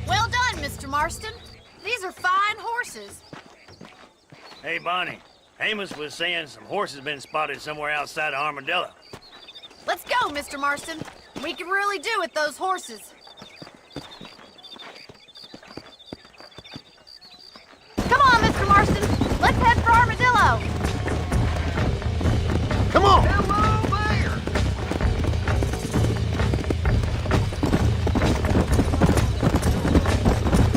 [SPEAKER 10] Well done, Mr. Marston. These are fine horses.
[SPEAKER 18] Hey, Bonnie. Amos was saying some horses been spotted somewhere outside of Armadillo.
[SPEAKER 10] Let's go, Mr. Marston. We can really do with those horses. Come on, Mr. Marston. Let's head for Armadillo.
[SPEAKER 6] Come on.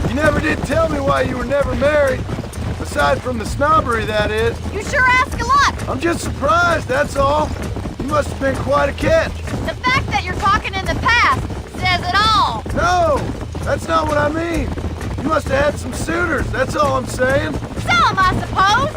[SPEAKER 6] You never did tell me why you were never married. Aside from the snobbery, that is.
[SPEAKER 10] You sure ask a lot.
[SPEAKER 6] I'm just surprised, that's all. You must have been quite a catch.
[SPEAKER 10] The fact that you're talking in the past says it all.
[SPEAKER 6] No, that's not what I mean. You must have had some suitors, that's all I'm saying.
[SPEAKER 10] Some, I suppose.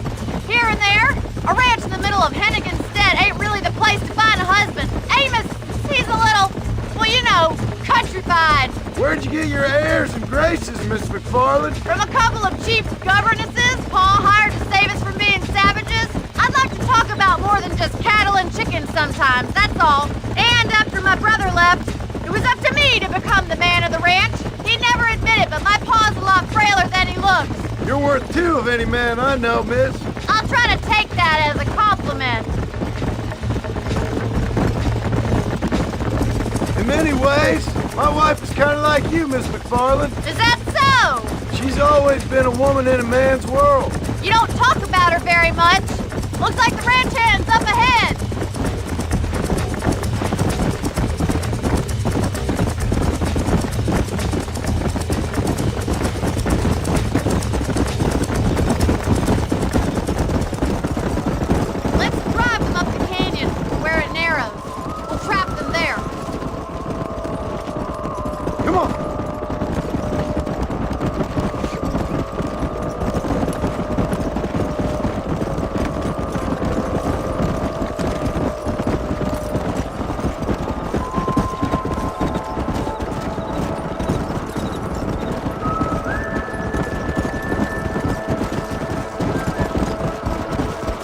[SPEAKER 10] Here and there. A ranch in the middle of Hennigan's Stead ain't really the place to find a husband. Amos, he's a little, well, you know, countrified.
[SPEAKER 6] Where'd you get your airs and graces, Miss McFarland?
[SPEAKER 10] From a couple of cheap governesses Pa hired to save us from being savages. I'd like to talk about more than just cattle and chickens sometimes, that's all. And after my brother left, it was up to me to become the man of the ranch. He'd never admit it, but my pa's a lot frailer than he looks.
[SPEAKER 6] You're worth two of any man I know, miss.
[SPEAKER 10] I'll try to take that as a compliment.
[SPEAKER 6] In many ways, my wife is kind of like you, Miss McFarland.
[SPEAKER 10] Is that so?
[SPEAKER 6] She's always been a woman in a man's world.
[SPEAKER 10] You don't talk about her very much. Looks like the ranch hand's up ahead. Let's drive them up the canyon where it narrows. We'll trap them there.
[SPEAKER 6] Come on.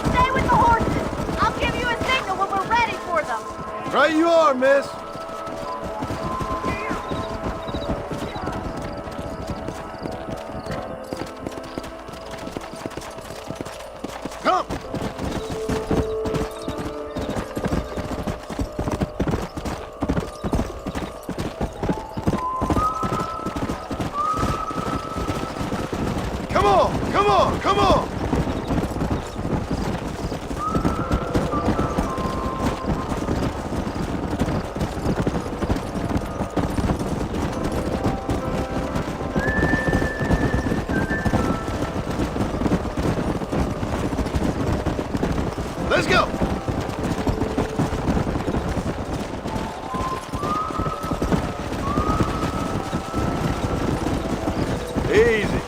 [SPEAKER 10] Stay with the horses. I'll give you a signal when we're ready for them.
[SPEAKER 6] Right you are, miss. Come. Come on, come on, come on. Let's go. Easy.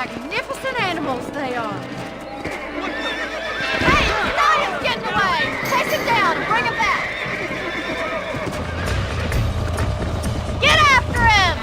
[SPEAKER 10] magnificent animals they are. Hey, Zion's getting away! Chase him down and bring him back! Get after him!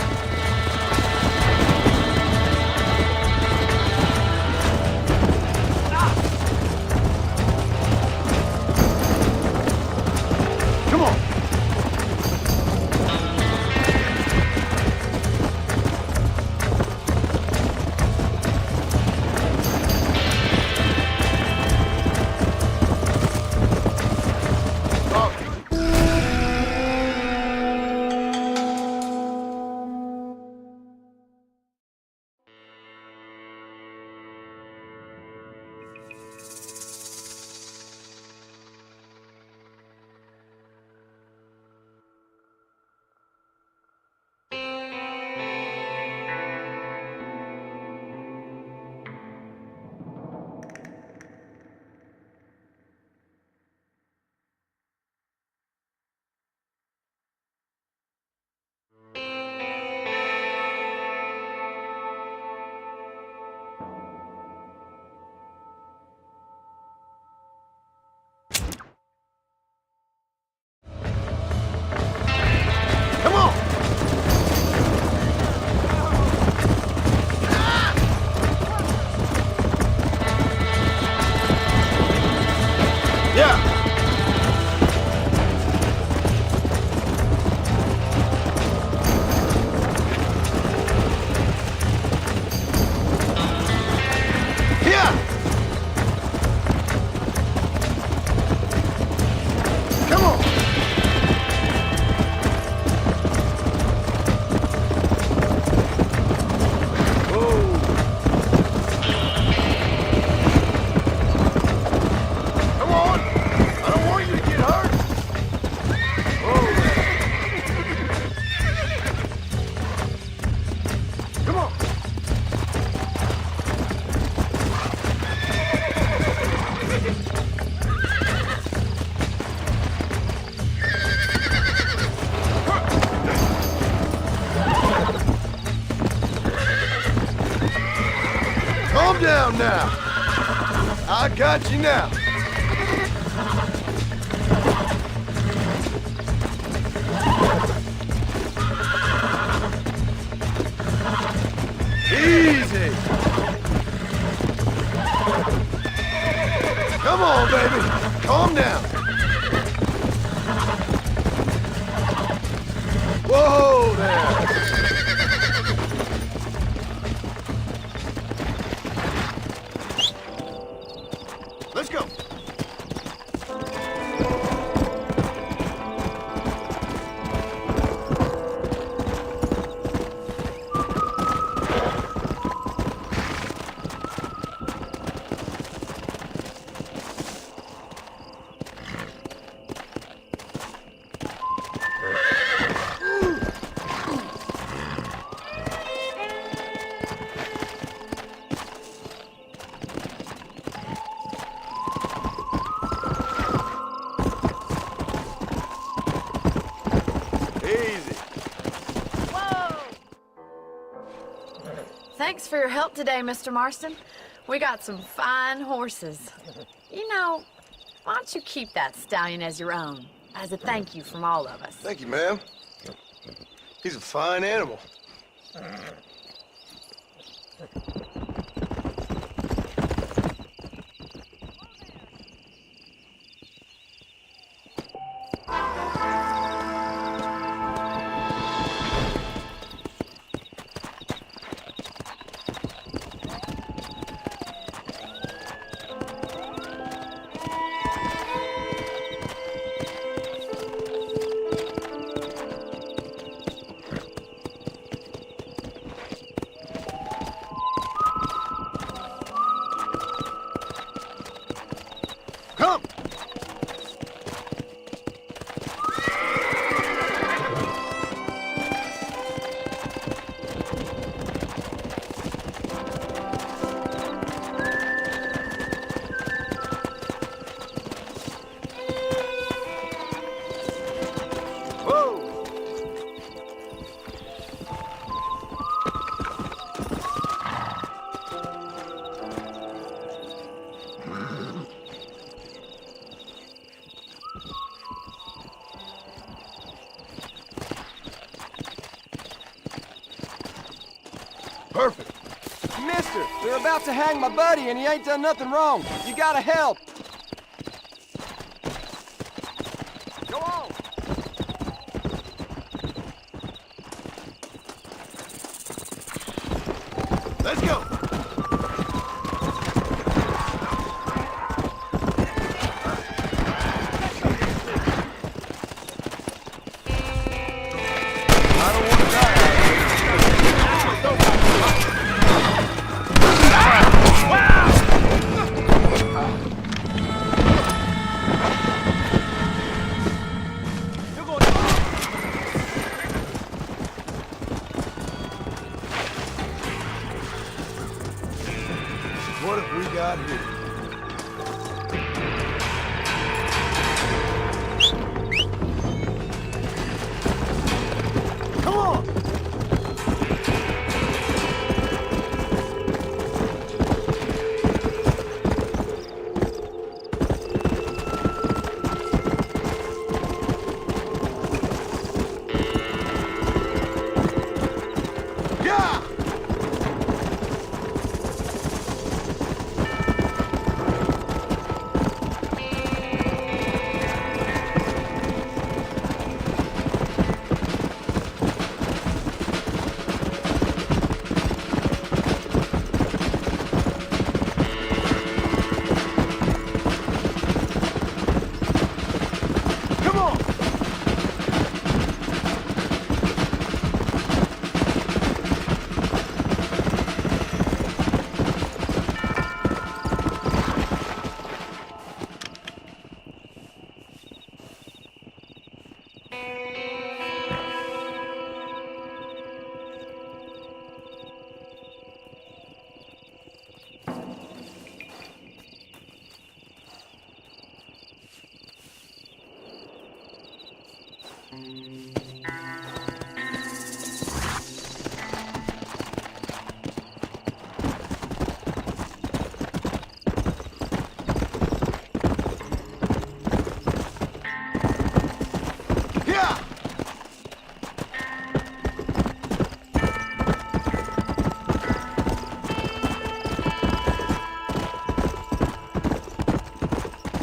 [SPEAKER 18] Come on.
[SPEAKER 6] Calm down now. I got you now. Easy. Come on, baby. Calm down. Whoa there. Let's go.
[SPEAKER 7] Thanks for your help today, Mr. Marston. We got some fine horses. You know, why don't you keep that stallion as your own, as a thank you from all of us?
[SPEAKER 6] Thank you, ma'am. He's a fine animal. Come!
[SPEAKER 19] Perfect.
[SPEAKER 17] Mister, they're about to hang my buddy and he ain't done nothing wrong. You gotta help. Go on.
[SPEAKER 19] Let's go. What have we got here? Come on! Yeah! Come on! Yeah!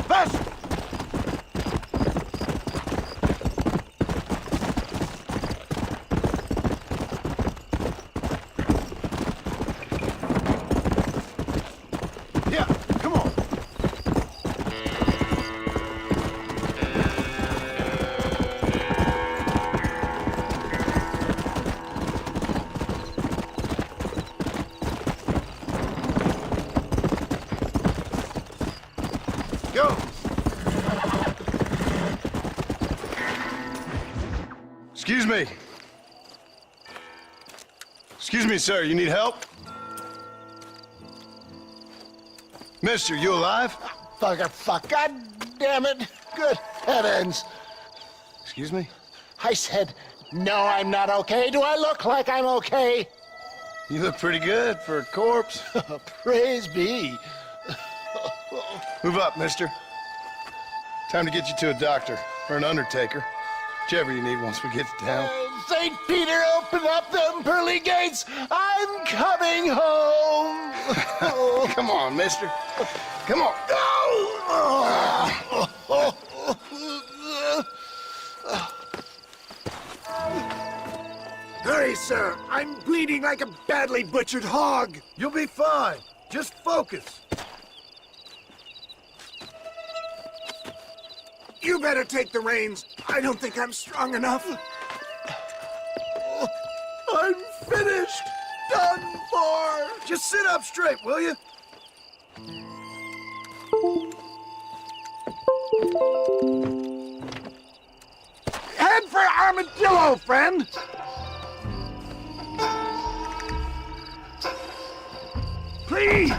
[SPEAKER 19] Faster! Yeah, come on. Go! Excuse me. Excuse me, sir. You need help? Mister, you alive?
[SPEAKER 9] Fuck. God damn it. Good heavens.
[SPEAKER 6] Excuse me?
[SPEAKER 9] I said, no, I'm not okay. Do I look like I'm okay?
[SPEAKER 6] You look pretty good for a corpse.
[SPEAKER 9] Praise be.
[SPEAKER 6] Move up, mister. Time to get you to a doctor or an undertaker. Whichever you need once we get to town.
[SPEAKER 9] St. Peter, open up them pearly gates. I'm coming home.
[SPEAKER 6] Come on, mister. Come on.
[SPEAKER 19] Hurry, sir. I'm bleeding like a badly butchered hog. You'll be fine. Just focus. You better take the reins. I don't think I'm strong enough. I'm finished. Done for. Just sit up straight, will you? Head for Armadillo, friend. Please,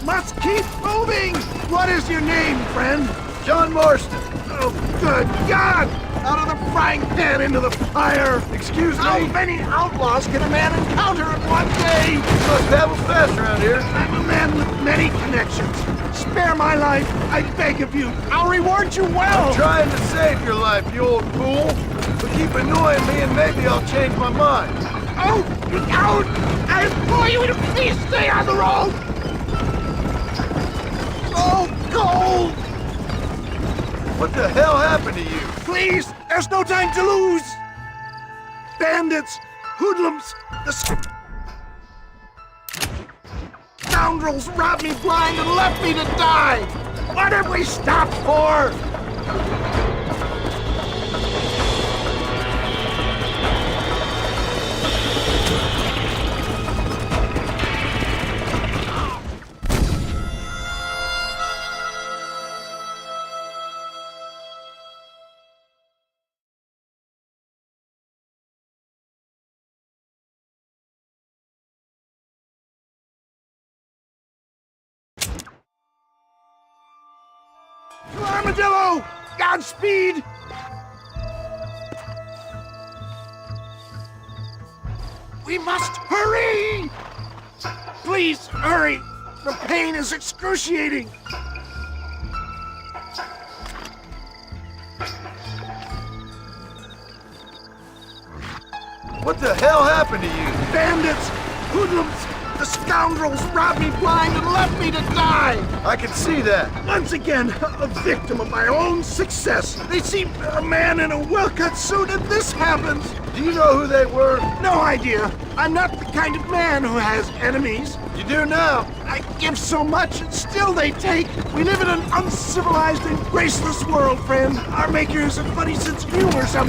[SPEAKER 19] must keep moving. What is your name, friend? John Marston. Oh, good God! Out of the frying pan into the fire. Excuse me. How many outlaws can a man encounter in one day? You must travel fast around here. I'm a man with many connections. Spare my life, I beg of you. I'll reward you well. I'm trying to save your life, you old fool. But keep annoying me and maybe I'll change my mind. Oh! Out! I implore you to please stay on the road! Oh, gold!
[SPEAKER 6] What the hell happened to you?
[SPEAKER 19] Please, there's no time to lose! Bandits, hoodlums, the scoundrels robbed me blind and left me to die! What have we stopped for? Armadillo! Godspeed! We must hurry! Please, hurry! The pain is excruciating!
[SPEAKER 6] What the hell happened to you?
[SPEAKER 19] Bandits! Hoodlums! The scoundrels robbed me blind and left me to die!
[SPEAKER 6] I can see that.
[SPEAKER 19] Once again, a victim of my own success. They see a man in a well-cut suit and this happens.
[SPEAKER 6] Do you know who they were?
[SPEAKER 19] No idea. I'm not the kind of man who has enemies.
[SPEAKER 6] You do now.
[SPEAKER 19] I give so much and still they take. We live in an uncivilized and graceless world, friend. Our maker has a funny sense of humor sometimes.